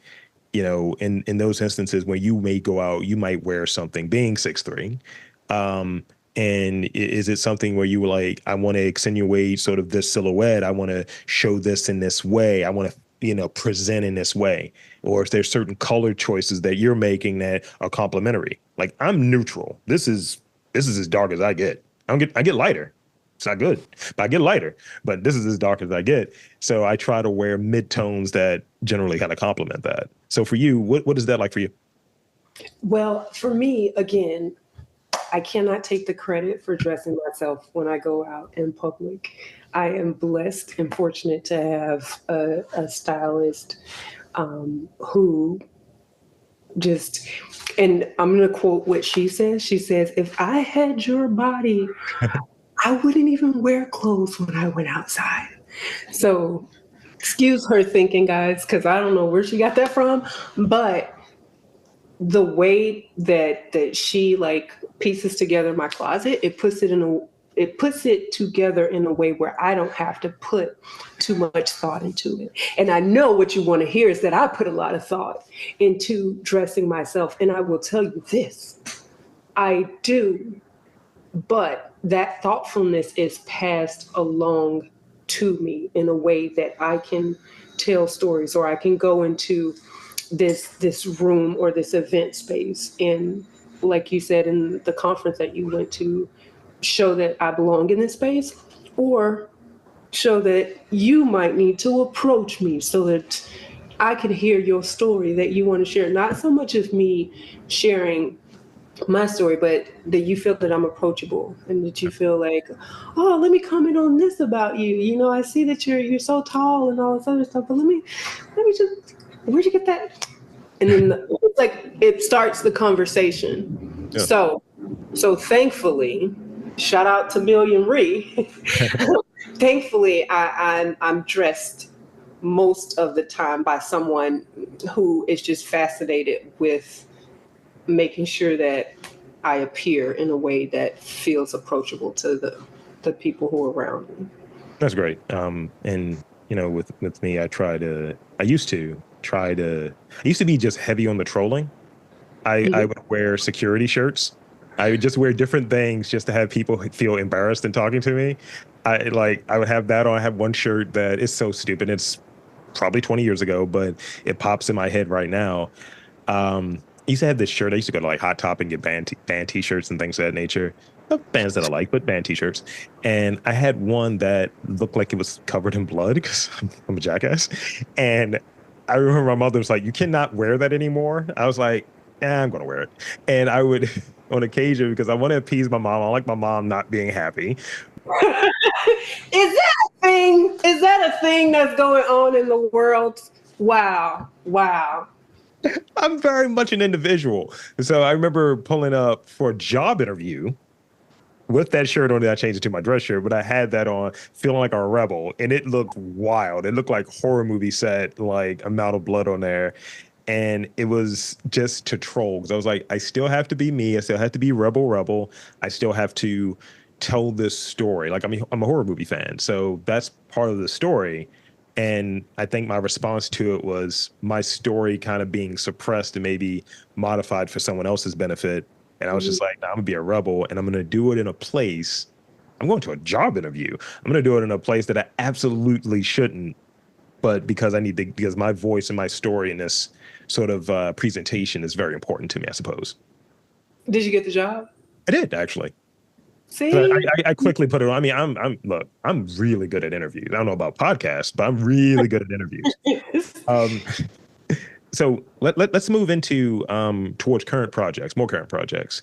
in those instances where you may go out, you might wear something being 6'3". Um, and is it something where you were like, I want to accentuate sort of this silhouette. I want to show this in this way. I want to, present in this way. Or if there's certain color choices that you're making that are complementary. Like I'm neutral. This is as dark as I get. I get lighter. It's not good, but I get lighter. But this is as dark as I get. So I try to wear mid-tones that generally kind of complement that. So for you, what is that like for you? Well, for me, again, I cannot take the credit for dressing myself when I go out in public. I am blessed and fortunate to have a stylist who just, and I'm going to quote what she says. She says, if I had your body, I wouldn't even wear clothes when I went outside. So excuse her thinking, guys, because I don't know where she got that from, but the way that she like pieces together my closet, it puts it together in a way where I don't have to put too much thought into it. And I know what you want to hear is that I put a lot of thought into dressing myself. And I will tell you this, I do, but that thoughtfulness is passed along to me in a way that I can tell stories, or I can go into this room or this event space, and like you said in the conference that you went to, show that I belong in this space, or show that you might need to approach me so that I can hear your story that you want to share. Not so much of me sharing my story, but that you feel that I'm approachable and that you feel like, oh, let me comment on this about you. You know, I see that you're so tall and all this other stuff, but let me just, where'd you get that? And then it's like it starts the conversation. Yeah. So thankfully, shout out to Million Ree. Thankfully, I'm dressed most of the time by someone who is just fascinated with making sure that I appear in a way that feels approachable to the people who are around me. That's great. And you know, with me, I used to be just heavy on the trolling. I would wear security shirts. I would just wear different things just to have people feel embarrassed in talking to me. I would have that on. I have one shirt that is so stupid. It's probably 20 years ago, but it pops in my head right now. I used to have this shirt. I used to go to like Hot Top and get band t-shirts and things of that nature. Not bands that I like, but band t-shirts. And I had one that looked like it was covered in blood because I'm a jackass. And I remember my mother was like, "You cannot wear that anymore." I was like, "I'm going to wear it." And I would, on occasion, because I want to appease my mom. I like my mom not being happy. Is that a thing? Is that a thing that's going on in the world? Wow. Wow. I'm very much an individual. So I remember pulling up for a job interview with that shirt on. I changed it to my dress shirt, but I had that on feeling like a rebel, and it looked wild. It looked like horror movie set, like amount of blood on there. And it was just to troll because I was like, I still have to be me. I still have to be rebel. I still have to tell this story. Like I'm a horror movie fan, so that's part of the story. And I think my response to it was my story kind of being suppressed and maybe modified for someone else's benefit. And I was just like, nah, I'm gonna be a rebel and I'm gonna do it in a place. I'm going to a job interview. I'm gonna do it in a place that I absolutely shouldn't, but because my voice and my story in this sort of presentation is very important to me, I suppose. Did you get the job? I did actually. 'Cause See? I quickly put it on. I mean, look, I'm really good at interviews. I don't know about podcasts, but I'm really good at interviews. Um, so let's move into towards current projects, more current projects.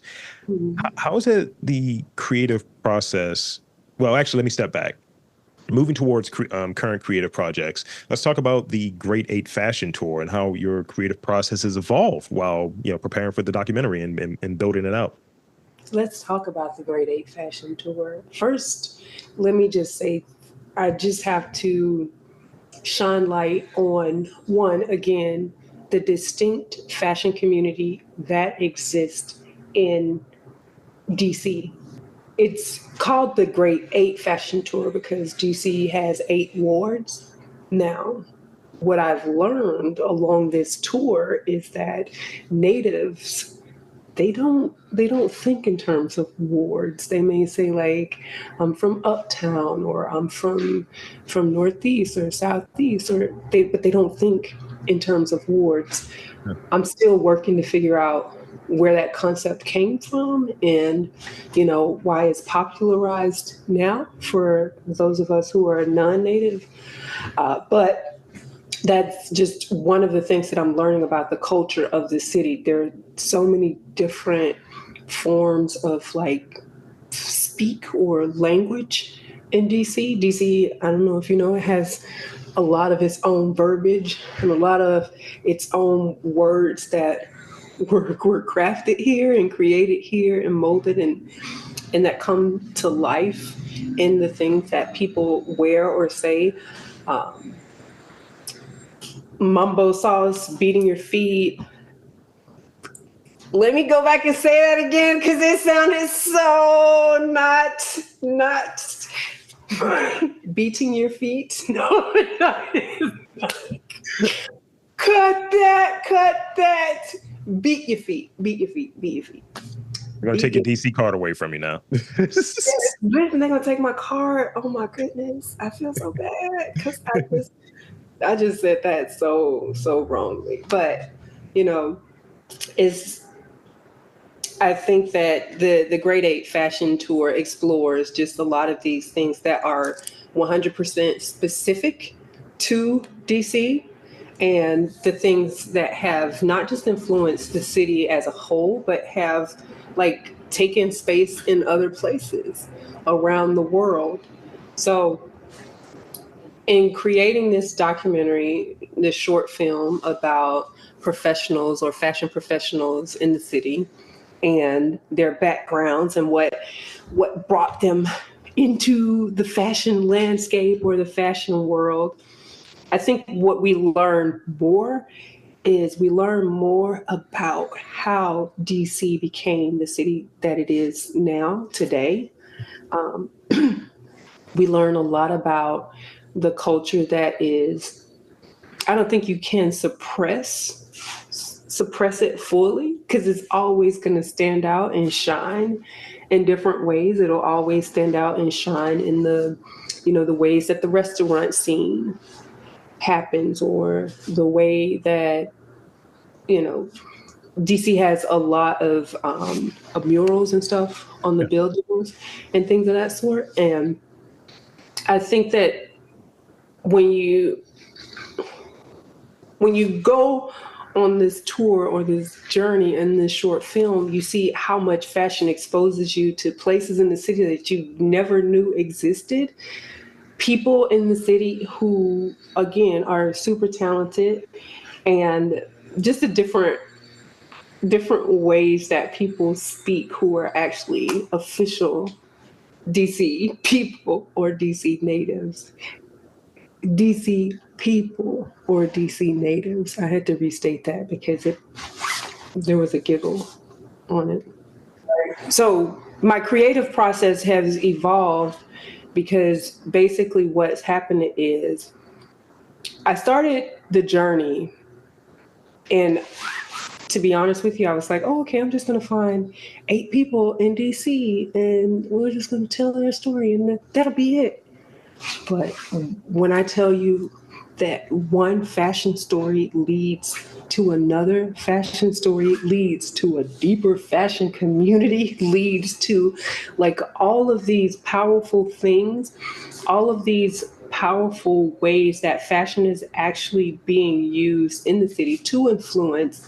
How is it the creative process? Well, actually, let me step back. Moving towards current creative projects, let's talk about the Great Eight Fashion Tour and how your creative process has evolved while preparing for the documentary and building it out. Let's talk about the Great Eight Fashion Tour. First, let me just say, I just have to shine light on one, again, the distinct fashion community that exists in DC. It's called the Great Eight Fashion Tour because DC has 8 wards. Now, what I've learned along this tour is that natives, they don't think in terms of wards. They may say like, I'm from uptown, or I'm from northeast or southeast, but they don't think in terms of wards. I'm still working to figure out where that concept came from, and why it's popularized now for those of us who are non-native. But that's just one of the things that I'm learning about the culture of the city. There are so many different forms of like speak or language in DC. DC, I don't know if you know, it has a lot of its own verbiage and a lot of its own words that were crafted here and created here and molded and that come to life in the things that people wear or say. Um, Mumbo sauce, beating your feet. Let me go back and say that again because it sounded so not beating your feet. No, cut that. Beat your feet, beat your feet, beat your feet. We're going to take your DC card away from you now. Yes, they're going to take my card. Oh my goodness. I feel so bad because I just said that so wrongly. But, you know, it's I think that the Grade 8 fashion tour explores just a lot of these things that are 100% specific to DC and the things that have not just influenced the city as a whole, but have like taken space in other places around the world. So in creating this documentary, this short film about professionals or fashion professionals in the city, and their backgrounds and what brought them into the fashion landscape or the fashion world. I think what we learn more is we learn more about how DC became the city that it is now today. Um, we learn a lot about the culture that is, I don't think you can suppress it fully because it's always going to stand out and shine in different ways. It'll always stand out and shine in the ways that the restaurant scene happens or the way that, DC has a lot of murals and stuff on the Yeah. buildings and things of that sort. And I think that when you when you go on this tour or this journey in this short film, you see how much fashion exposes you to places in the city that you never knew existed. People in the city who, again, are super talented and just the different ways that people speak who are actually official DC people or DC natives. DC people or DC natives. I had to restate that because there was a giggle on it. So my creative process has evolved because basically what's happened is I started the journey, and to be honest with you, I was like, oh, okay, I'm just going to find 8 people in DC and we're just going to tell their story and that'll be it. But when I tell you that one fashion story leads to another fashion story, leads to a deeper fashion community, leads to like all of these powerful things, all of these powerful ways that fashion is actually being used in the city to influence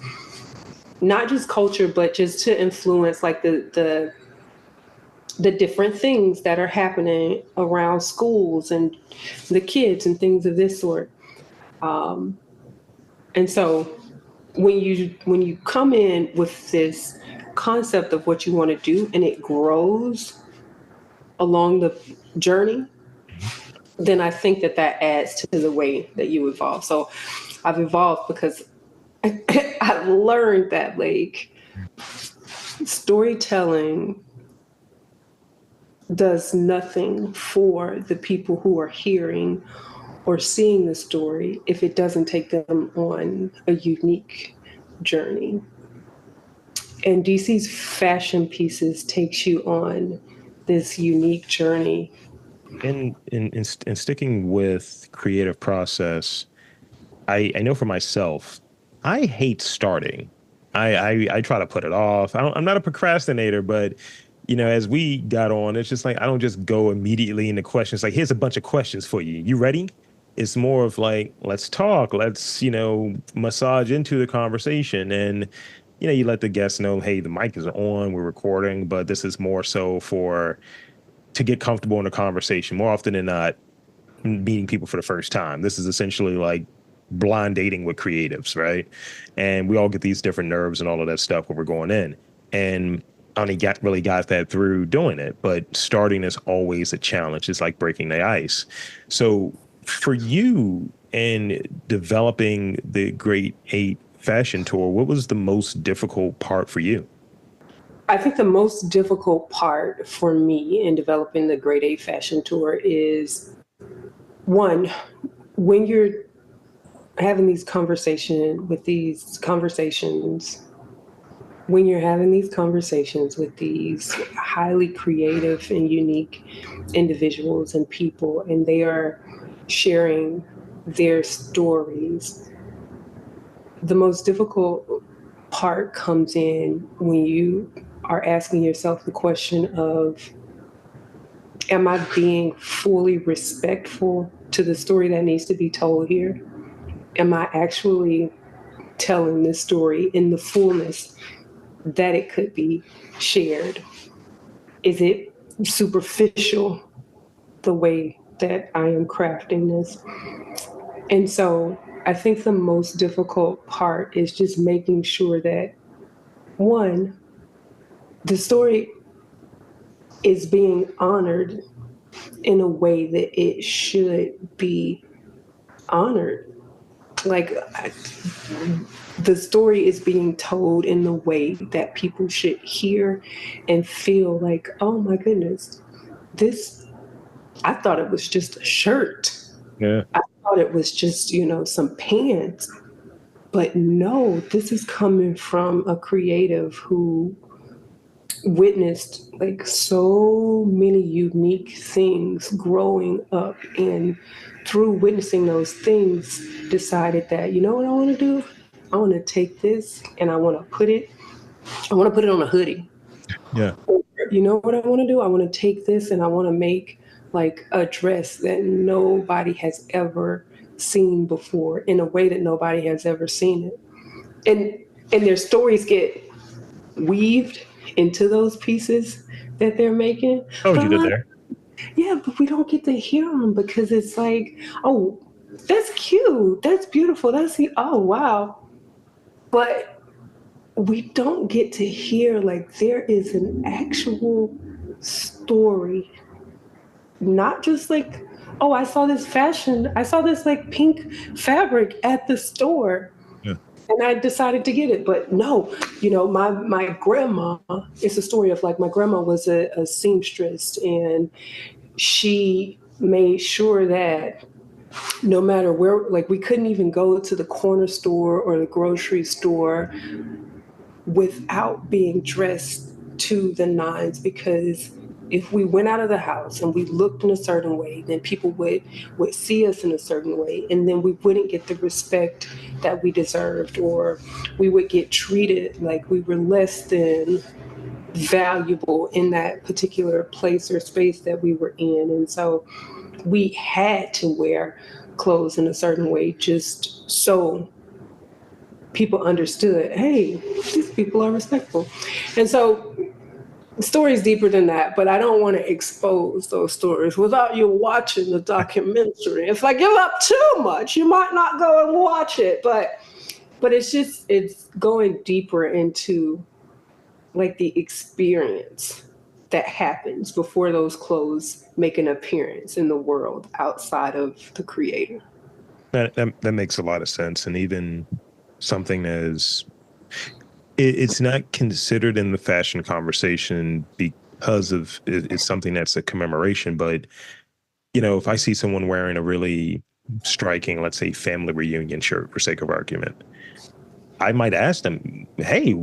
not just culture, but just to influence like the different things that are happening around schools and the kids and things of this sort. Um, and so when you come in with this concept of what you want to do and it grows along the journey, then I think that adds to the way that you evolve. So I've evolved because I've learned that like storytelling does nothing for the people who are hearing or seeing the story if it doesn't take them on a unique journey. And DC's fashion pieces takes you on this unique journey. In sticking with creative process, I know for myself, I hate starting. I try to put it off. I'm not a procrastinator, but as we got on, it's just like I don't just go immediately into questions. Like, here's a bunch of questions for you. You ready? It's more of like, let's talk. Let's massage into the conversation. And you let the guests know, hey, the mic is on, we're recording, but this is more so to get comfortable in a conversation. More often than not, meeting people for the first time, this is essentially like blind dating with creatives, right? And we all get these different nerves and all of that stuff when we're going in. And I only got that through doing it, but starting is always a challenge. It's like breaking the ice. So for you in developing the Great Eight fashion tour, what was the most difficult part for you? I think the most difficult part for me in developing the Grade A fashion tour is one, when you're having these conversations, when you're having these conversations with these highly creative and unique individuals and people, and they are sharing their stories, the most difficult part comes in when you are asking yourself the question of, am I being fully respectful to the story that needs to be told here? Am I actually telling this story in the fullness that it could be shared? Is it superficial the way that I am crafting this? And so I think the most difficult part is just making sure that, one, the story is being honored in a way that it should be honored. Like, the story is being told in the way that people should hear and feel like, oh my goodness, this, I thought it was just a shirt. Yeah. I thought it was just, some pants. But no, this is coming from a creative who witnessed like so many unique things growing up, and through witnessing those things decided that, you know what I want to do? I want to take this and I want to put it on a hoodie. Yeah. Or, you know what I want to do? I want to take this and I want to make like a dress that nobody has ever seen before in a way that nobody has ever seen it. And their stories get weaved into those pieces that they're making. Oh, But you a did lot, there. yeah, but we don't get to hear them because it's like, oh, that's cute, that's beautiful, oh wow. But we don't get to hear like there is an actual story, not just like, oh, I saw this like pink fabric at the store Yeah. and I decided to get it. But no, my grandma, it's a story of like my grandma was a seamstress, and she made sure that no matter where, like we couldn't even go to the corner store or the grocery store without being dressed to the nines, because if we went out of the house and we looked in a certain way, then people would see us in a certain way, and then we wouldn't get the respect that we deserved, or we would get treated like we were less than valuable in that particular place or space that we were in. And so we had to wear clothes in a certain way just so people understood, hey, these people are respectful. And so the story's deeper than that, but I don't want to expose those stories without you watching the documentary. If I give up too much, you might not go and watch it. But it's going deeper into like the experience that happens before those clothes make an appearance in the world outside of the creator. That makes a lot of sense. And even something as it's not considered in the fashion conversation because it's something that's a commemoration. But, if I see someone wearing a really striking, let's say, family reunion shirt, for sake of argument, I might ask them, hey,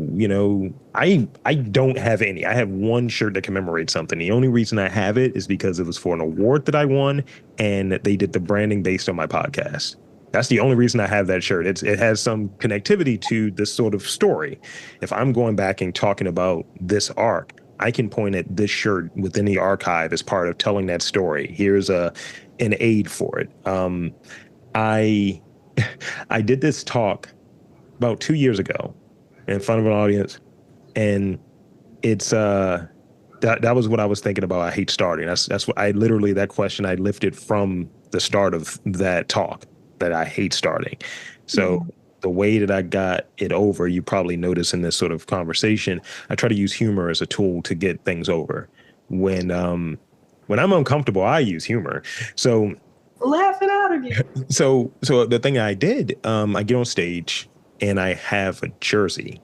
I don't have any. I have one shirt that commemorates something. The only reason I have it is because it was for an award that I won, and they did the branding based on my podcast. That's the only reason I have that shirt. It has some connectivity to this sort of story. If I'm going back and talking about this arc, I can point at this shirt within the archive as part of telling that story. Here's an aid for it. I I did this talk about 2 years ago, in front of an audience. And it's that was what I was thinking about. I hate starting. That's what I literally, that question I lifted from the start of that talk, that I hate starting. So the way that I got it over, you probably notice in this sort of conversation, I try to use humor as a tool to get things over. When I'm uncomfortable, I use humor. So Laugh it out of you. so the thing I did, I get on stage and I have a jersey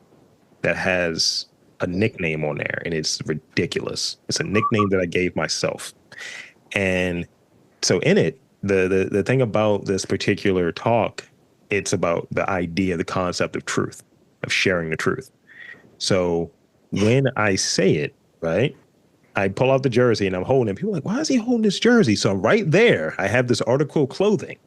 that has a nickname on there, and it's ridiculous. It's a nickname that I gave myself. And so in it, the thing about this particular talk, it's about the idea, the concept of truth, of sharing the truth. So when I say it, right, I pull out the jersey and I'm holding it. People are like, why is he holding this jersey? So right there, I have this article of clothing,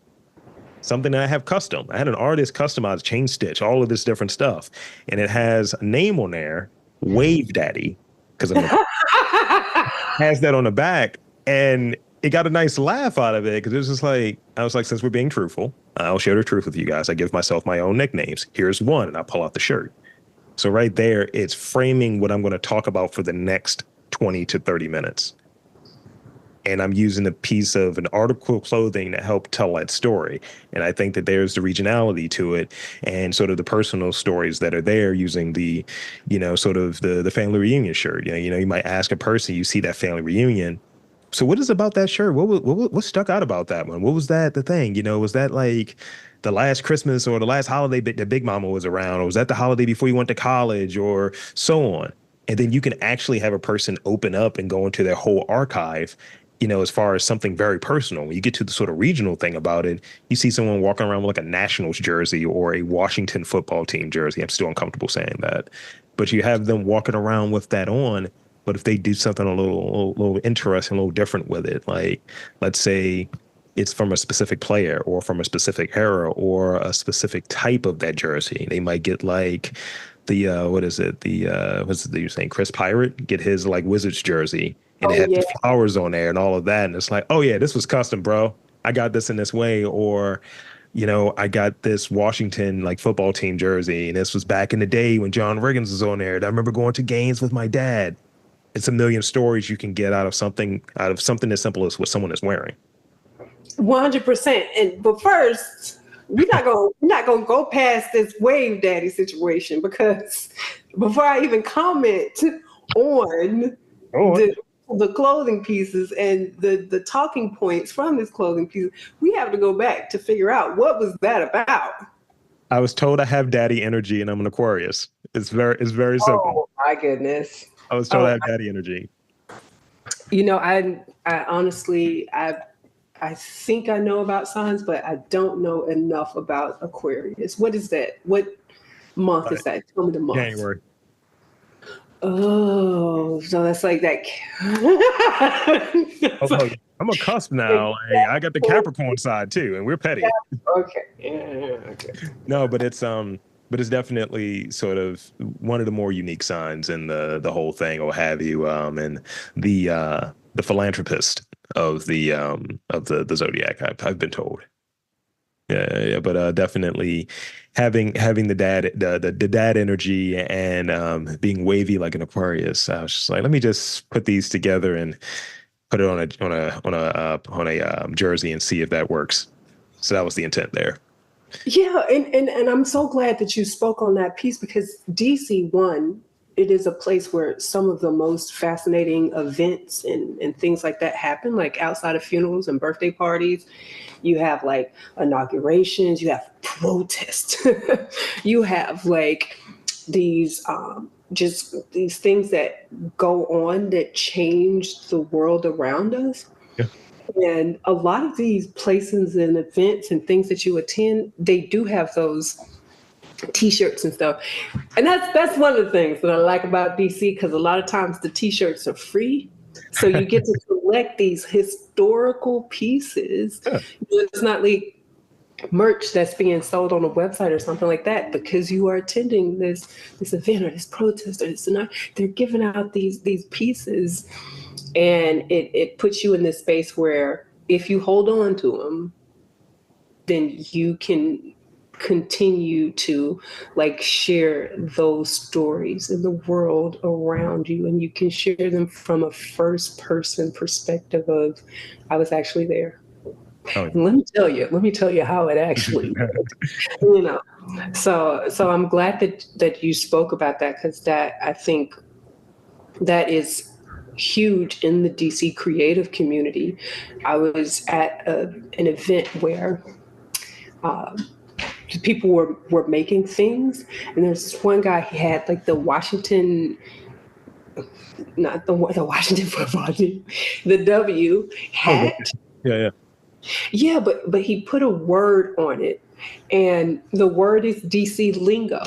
something that I have custom. I had an artist customize, chain stitch, all of this different stuff. And it has a name on there, Wave Daddy, because I'm has that on the back. And it got a nice laugh out of it, because it was just like, I was like, since we're being truthful, I'll share the truth with you guys. I give myself my own nicknames. Here's one, and I pull out the shirt. So right there, it's framing what I'm going to talk about for the next 20 to 30 minutes. And I'm using a piece of an article of clothing to help tell that story. And I think that there's the regionality to it, and sort of the personal stories that are there, using the, sort of the family reunion shirt. You might ask a person, you see that family reunion. So what is about that shirt? What stuck out about that one? What was that the thing? Was that like the last Christmas or the last holiday that Big Mama was around? Or was that the holiday before you went to college, or so on? And then you can actually have a person open up and go into their whole archive, as far as something very personal. When you get to the sort of regional thing about it, you see someone walking around with like a Nationals jersey or a Washington football team jersey. I'm still uncomfortable saying that, but you have them walking around with that on. But if they do something a little interesting, a little different with it, like let's say it's from a specific player or from a specific era or a specific type of that jersey, they might get like the what is it? The what's it you're saying? Chris Pirate get his like Wizards jersey, and it Oh had yeah. the flowers on there and all of that, and it's like, oh yeah, this was custom, bro. I got this in this way, or I got this Washington like football team jersey, and this was back in the day when John Riggins was on there. And I remember going to games with my dad. It's a million stories you can get out of something as simple as what someone is wearing. 100%. And but first, we're not gonna go past this wave daddy situation, because before I even comment on Oh, the the clothing pieces and the talking points from this clothing piece, we have to go back to figure out what was that about. I was told I have daddy energy and I'm an Aquarius. It's very simple. Oh my goodness. I was told I Oh, have daddy energy. I honestly, I think I know about signs, but I don't know enough about Aquarius. What is that? What month Uh, is that? Tell me the month. January. Oh, so that's like that. Oh, no, I'm a cusp now. Like, I got the Capricorn side too, and we're petty. Okay. Yeah, okay. No, but it's definitely sort of one of the more unique signs in the whole thing, or have you, and the philanthropist of the zodiac. I've been told. Yeah, yeah, but definitely having the dad energy, and being wavy like an Aquarius. I was just like, let me just put these together and put it on a jersey and see if that works. So that was the intent there. Yeah, and I'm so glad that you spoke on that piece, because DC one, it is a place where some of the most fascinating events and things like that happen, like outside of funerals and birthday parties. You have like inaugurations, you have protests, you have like these just these things that go on that change the world around us. Yeah. And a lot of these places and events and things that you attend, they do have those t-shirts and stuff. And that's one of the things that I like about DC, because a lot of times the t-shirts are free. So you get to collect these historical pieces. Yeah. It's not like merch that's being sold on a website or something like that, because you are attending this event or this protest or this, and they're giving out these pieces, and it puts you in this space where if you hold on to them, then you can continue to like share those stories in the world around you, and you can share them from a first person perspective of, I was actually there. Oh, And let me tell you how it actually, you know. So I'm glad that you spoke about that, because that, I think that is huge in the DC creative community. I was at an event where people were making things, and there's this one guy, he had like the Washington, not the Washington football team, the W oh, good. hat. Yeah, yeah. Yeah, but he put a word on it, and the word is DC lingo.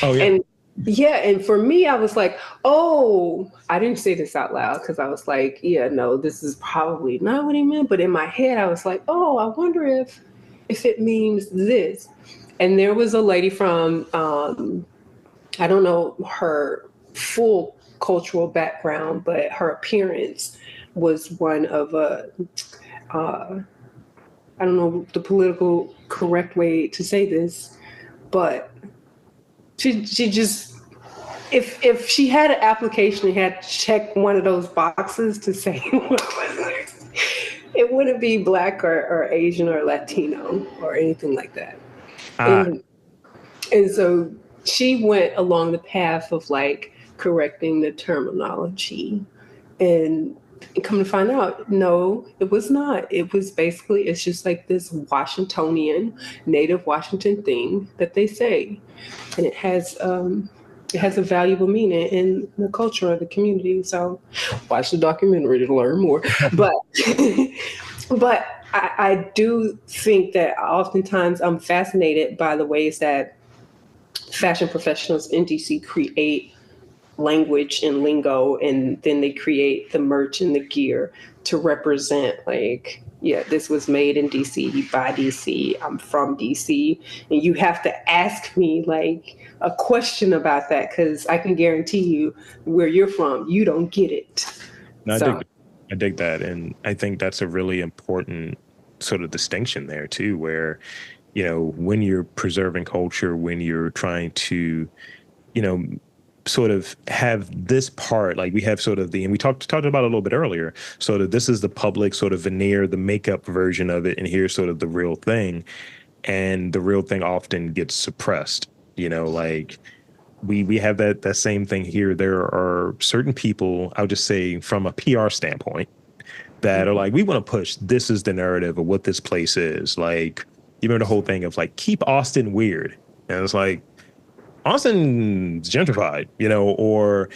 Oh, yeah. And yeah, and for me, I was like, oh, I didn't say this out loud because I was like, yeah, no, this is probably not what he meant. But in my head, I was like, oh, I wonder if it means this. And there was a lady from, I don't know her full cultural background, but her appearance was one of a, I don't know the political correct way to say this, but she just, if she had an application and had to check one of those boxes to say what was it, it wouldn't be black or Asian or Latino or anything like that. Ah, And and so she went along the path of like correcting the terminology, and come to find out, no, it was not. It was basically, it's just like this Washingtonian, native Washington thing that they say, and it has a valuable meaning in the culture of the community. So watch the documentary to learn more. But but I do think that oftentimes I'm fascinated by the ways that fashion professionals in DC create language and lingo, and then they create the merch and the gear to represent, like, yeah, this was made in DC by DC, I'm from DC. And you have to ask me like a question about that, because I can guarantee you where you're from, you don't get it. no, So I dig that. And I think that's a really important sort of distinction there too, where, when you're preserving culture, when you're trying to, you know, sort of have this part, like we have sort of and we talked about it a little bit earlier, sort of this is the public sort of veneer, the makeup version of it, and here's sort of the real thing. And the real thing often gets suppressed, like we have that same thing here. There are certain people, I'll just say from a PR standpoint, that are like, we want to push, this is the narrative of what this place is. Like, you remember the whole thing of like, keep Austin weird. And it's like, Austin's gentrified, or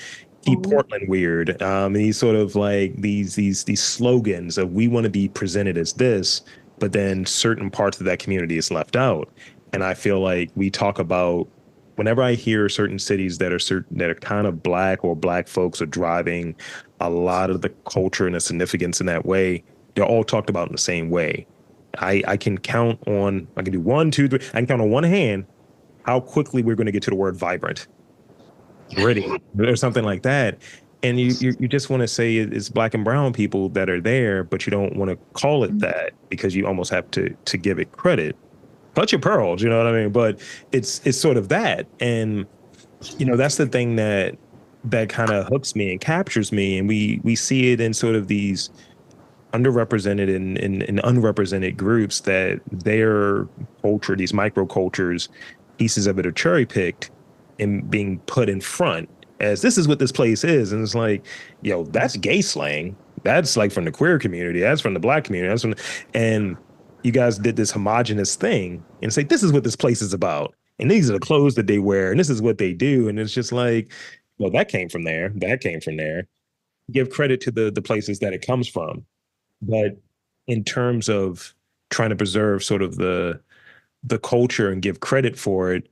keep Portland weird. These sort of like these slogans of, we want to be presented as this, but then certain parts of that community is left out. And I feel like we talk about, whenever I hear certain cities that are kind of black, or black folks are driving a lot of the culture and the significance in that way, they're all talked about in the same way. I can I can do one, two, three. I can count on one hand how quickly we're going to get to the word vibrant, gritty, or something like that. And you just want to say it's black and brown people that are there, but you don't want to call it that, because you almost have to give it credit. Clutch your pearls, you know what I mean? But it's sort of that. And that's the thing that kind of hooks me and captures me. And we see it in sort of these underrepresented and unrepresented groups, that their culture, these microcultures, pieces of it are cherry picked and being put in front as, this is what this place is. And it's like, that's gay slang. That's like from the queer community. That's from the black community. And you guys did this homogenous thing and say, this is what this place is about. And these are the clothes that they wear. And this is what they do. And it's just like, well, that came from there. That came from there. Give credit to the places that it comes from. But in terms of trying to preserve sort of the culture and give credit for it,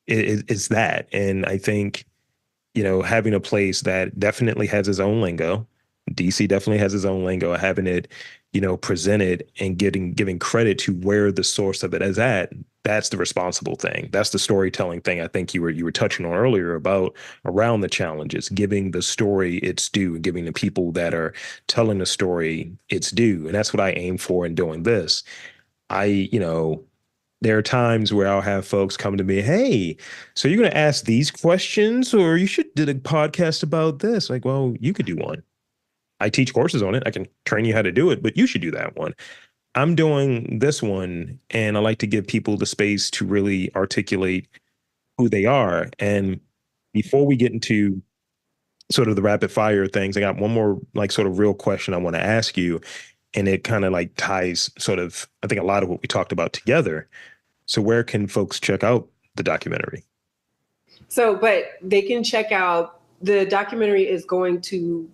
it's that. And I think, having a place that definitely has its own lingo, DC definitely has its own lingo, having it, presented and giving credit to where the source of it is at. That's the responsible thing. That's the storytelling thing. I think you were touching on earlier about around the challenges, giving the story its due, giving the people that are telling the story its due. And that's what I aim for in doing this. I, there are times where I'll have folks come to me, hey, so you're going to ask these questions, or you should do a podcast about this. Like, well, you could do one. I teach courses on it. I can train you how to do it, but you should do that one. I'm doing this one, and I like to give people the space to really articulate who they are. And before we get into sort of the rapid fire things, I got one more like sort of real question I want to ask you. And it kind of like ties sort of, I think, a lot of what we talked about together. So where can folks check out the documentary? So, but they can check out the documentary is going to,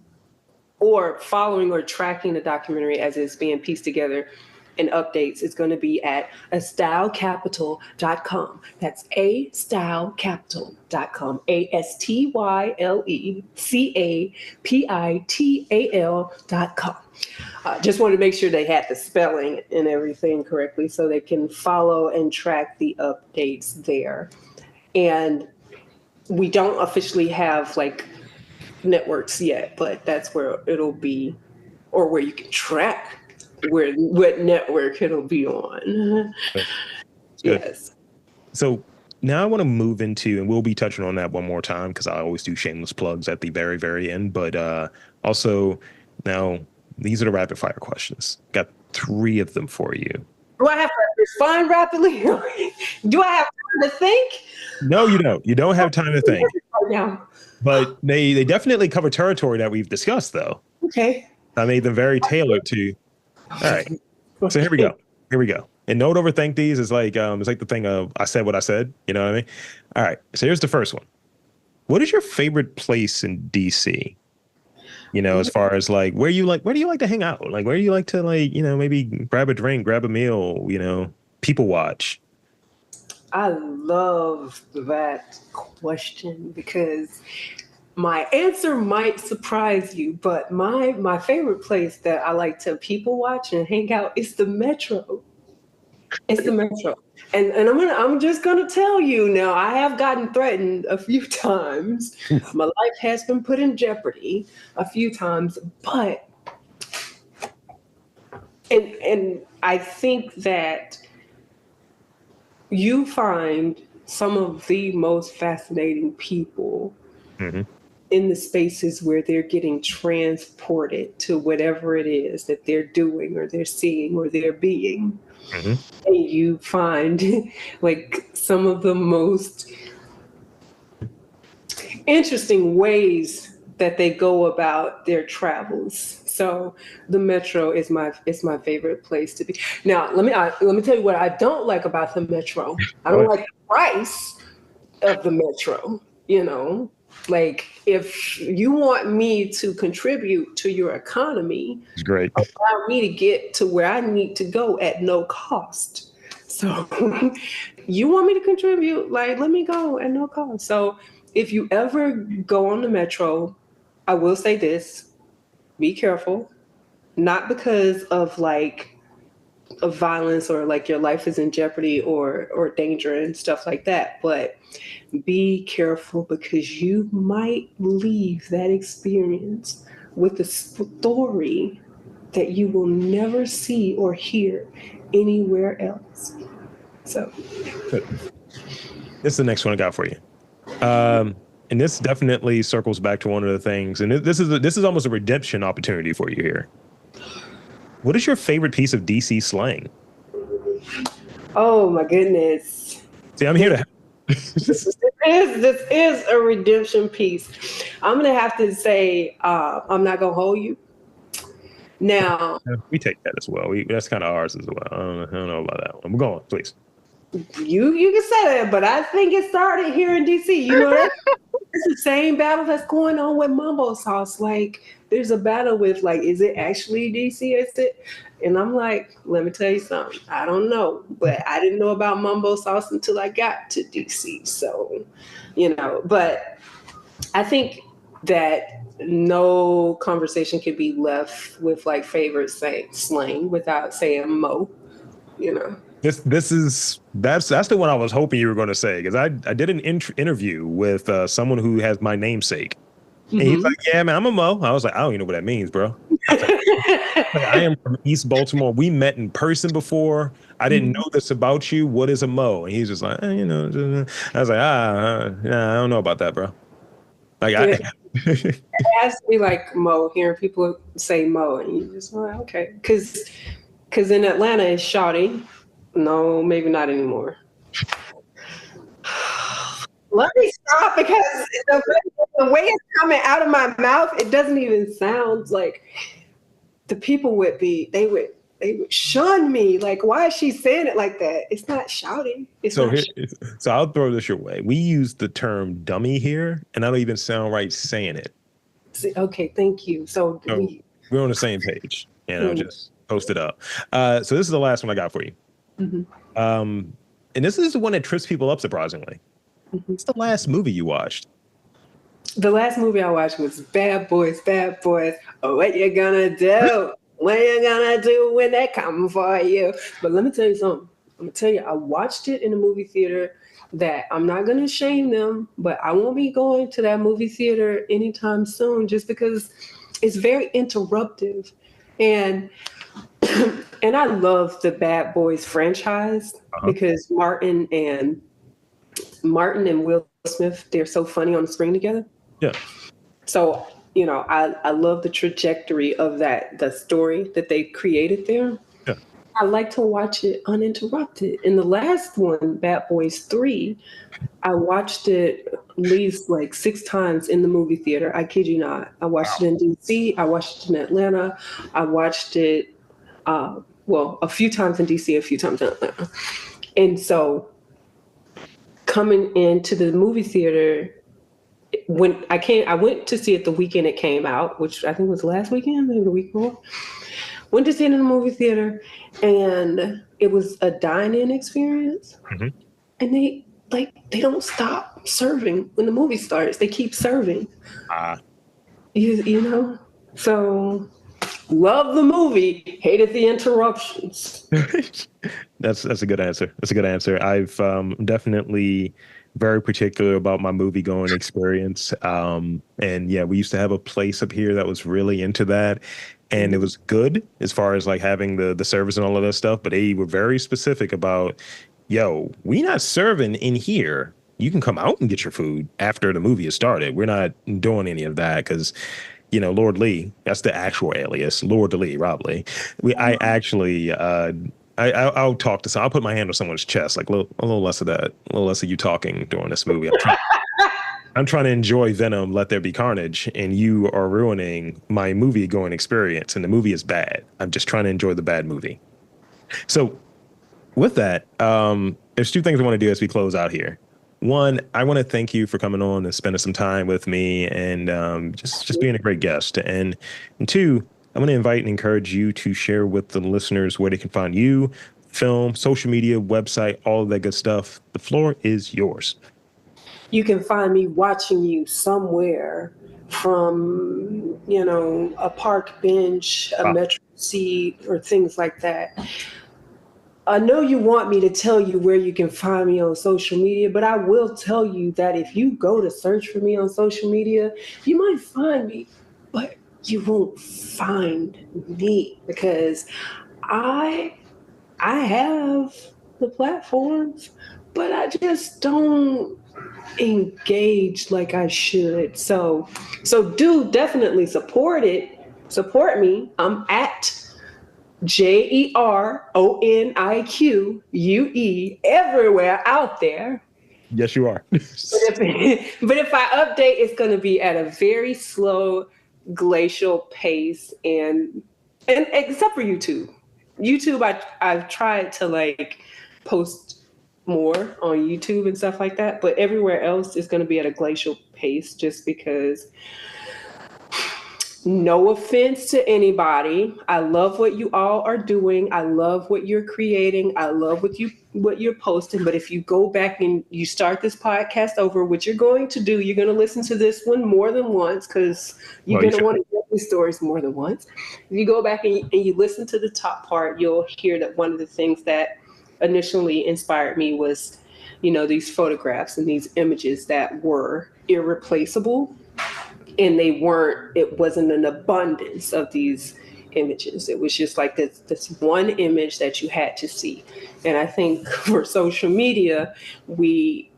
or following or tracking the documentary as it's being pieced together and updates is going to be at astylecapital.com. That's astylecapital.com. astylecapital.com. Just wanted to make sure they had the spelling and everything correctly so they can follow and track the updates there. And we don't officially have like networks yet, but that's where it'll be, or where you can track what network it'll be on. Yes. So now I want to move into, and we'll be touching on that one more time because I always do shameless plugs at the very, very end. But also now these are the rapid fire questions. Got 3 of them for you. Do I have to respond rapidly? Do I have time to think? No, you don't. You don't have time to think. Now. But they definitely cover territory that we've discussed, though. Okay. I made them very tailored to. All right. So here we go. And don't overthink these. It's like the thing of I said what I said. You know what I mean? All right. So here's the first one. What is your favorite place in DC? You know, as far as like where do you like to hang out? Like where do you like to like, you know, maybe grab a drink, grab a meal, you know, people watch? I love that question because my answer might surprise you, but my favorite place that I like to people watch and hang out is the Metro. It's the Metro. And I'm just gonna tell you now, I have gotten threatened a few times. My life has been put in jeopardy a few times, but and I think that you find some of the most fascinating people in the spaces where they're getting transported to whatever it is that they're doing or they're seeing or they're being. And you find like some of the most interesting ways that they go about their travels. So the Metro is my favorite place to be. Now, let me tell you what I don't like about the Metro. I don't like the price of the Metro, you know. Like if you want me to contribute to your economy, it's great. Allow me to get to where I need to go at no cost. So you want me to contribute, like let me go at no cost. So if you ever go on the Metro, I will say this, be careful, not because of like of violence or like your life is in jeopardy or danger and stuff like that, but be careful because you might leave that experience with a story that you will never see or hear anywhere else. So this is the next one I got for you. And this definitely circles back to one of the things, and this is almost a redemption opportunity for you here. What is your favorite piece of DC slang? Oh my goodness. See, I'm here to help. This is a redemption piece. I'm gonna have to say I'm not gonna hold you. Now We take that as well. That's kind of ours as well. I don't know about that one. We're going, please. You can say that, but I think it started here in DC. You know that it's the same battle that's going on with Mumbo Sauce. Like there's a battle with like, is it actually DC? Is it? And I'm like, let me tell you something. I don't know, but I didn't know about Mumbo Sauce until I got to DC. So, you know, but I think that no conversation can be left with like favorite slang without saying Mo, you know. That's the one I was hoping you were going to say, because I did an interview with someone who has my namesake. And he's like, yeah, man, I'm a Mo. I was like, I don't even know what that means, bro. Like, I am from East Baltimore. We met in person before. I didn't know this about you. What is a mo? And he's just like, you know. I was like, nah, I don't know about that, bro. Like, Yeah, it has to be like Mo. Hearing people say Mo, and you just like, okay, because in Atlanta it's shawty. No, maybe not anymore. Let me stop because the way it's coming out of my mouth, it doesn't even sound like the people they would shun me. Like, why is she saying it like that? It's not shouting. It's so not. here, so I'll throw this your way. We use the term dummy here, and I don't even sound right saying it. Okay, thank you. So So we. we're on the same page. Mm, Just post it up. So this is the last one I got for you. mhm, Um, and this is the one that trips people up surprisingly. mhm. It's the last movie you watched. The last movie I watched was Bad Boys, Bad Boys. Oh, what you gonna do? What you gonna do when they come for you? But let me tell you something. I'm gonna tell you, I watched it in a movie theater that I'm not gonna shame them, but I won't be going to that movie theater anytime soon just because it's very interruptive. And and I love the Bad Boys franchise Uh-huh. because Martin and Will Smith, they're so funny on the screen together. Yeah. So, I love the trajectory of the story that they created there. Yeah. I like to watch it uninterrupted. In the last one, Bad Boys 3, I watched it at least like 6 times in the movie theater. I kid you not. I watched it in DC. I watched it in Atlanta. I watched it, a few times in DC, a few times in Atlanta. And so coming into the movie theater, I went to see it the weekend it came out, which I think was last weekend, maybe the week before. Went to see it in the movie theater, and it was a dine-in experience. Mhm. And they don't stop serving when the movie starts. They keep serving. Ah. You know. So love the movie, hated the interruptions. That's a good answer. That's a good answer. I've definitely very particular about my movie going experience. And yeah, we used to have a place up here that was really into that. And it was good as far as like having the service and all of that stuff, but they were very specific about, yo, we not serving in here. You can come out and get your food after the movie has started. We're not doing any of that because Lord Lee, that's the actual alias, Lord Lee, Rob Lee. I actually, I'll talk to some. I'll put my hand on someone's chest, like a little less of that, a little less of you talking during this movie. I'm trying to enjoy Venom, Let There Be Carnage, and you are ruining my movie going experience. And the movie is bad. I'm just trying to enjoy the bad movie. So with that, there's two things I want to do as we close out here. One, I want to thank you for coming on and spending some time with me and just being a great guest. And two, I'm going to invite and encourage you to share with the listeners where they can find you, film, social media, website, all of that good stuff. The floor is yours. You can find me watching you somewhere from, a park bench, a Wow. metro seat, or things like that. I know you want me to tell you where you can find me on social media, but I will tell you that if you go to search for me on social media, you might find me, but you won't find me because I I have the platforms, but I just don't engage like I should. So do definitely support it. Support me. I'm at JERONIQUE everywhere out there. Yes, you are. But if I update, it's going to be at a very slow glacial pace, and except for YouTube. YouTube, I've tried to like post more on YouTube and stuff like that, but everywhere else is going to be at a glacial pace just because. No offense to anybody. I love what you all are doing. I love what you're creating. I love what you're posting. But if you go back and you start this podcast over, what you're going to do, you're going to listen to this one more than once because you're Well, you going to should. want to hear these stories more than once. If you go back and you listen to the top part, you'll hear that one of the things that initially inspired me was, these photographs and these images that were irreplaceable. and it wasn't an abundance of these images. It was just like this one image that you had to see. And I think for social media, we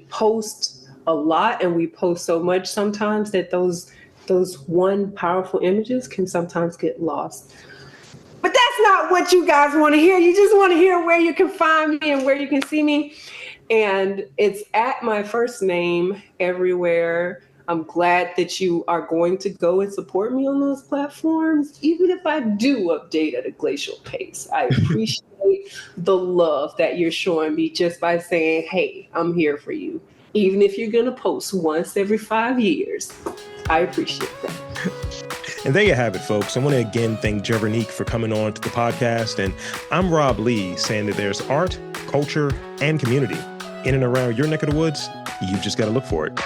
post a lot, and we post so much sometimes that those one powerful images can sometimes get lost. But that's not what you guys want to hear. You just want to hear where you can find me and where you can see me. And it's at my first name everywhere. I'm glad that you are going to go and support me on those platforms, even if I do update at a glacial pace. I appreciate the love that you're showing me just by saying, hey, I'm here for you. Even if you're going to post once every 5 years, I appreciate that. And there you have it, folks. I want to again thank Jeronique for coming on to the podcast. And I'm Rob Lee, saying that there's art, culture, and community in and around your neck of the woods. You've just got to look for it.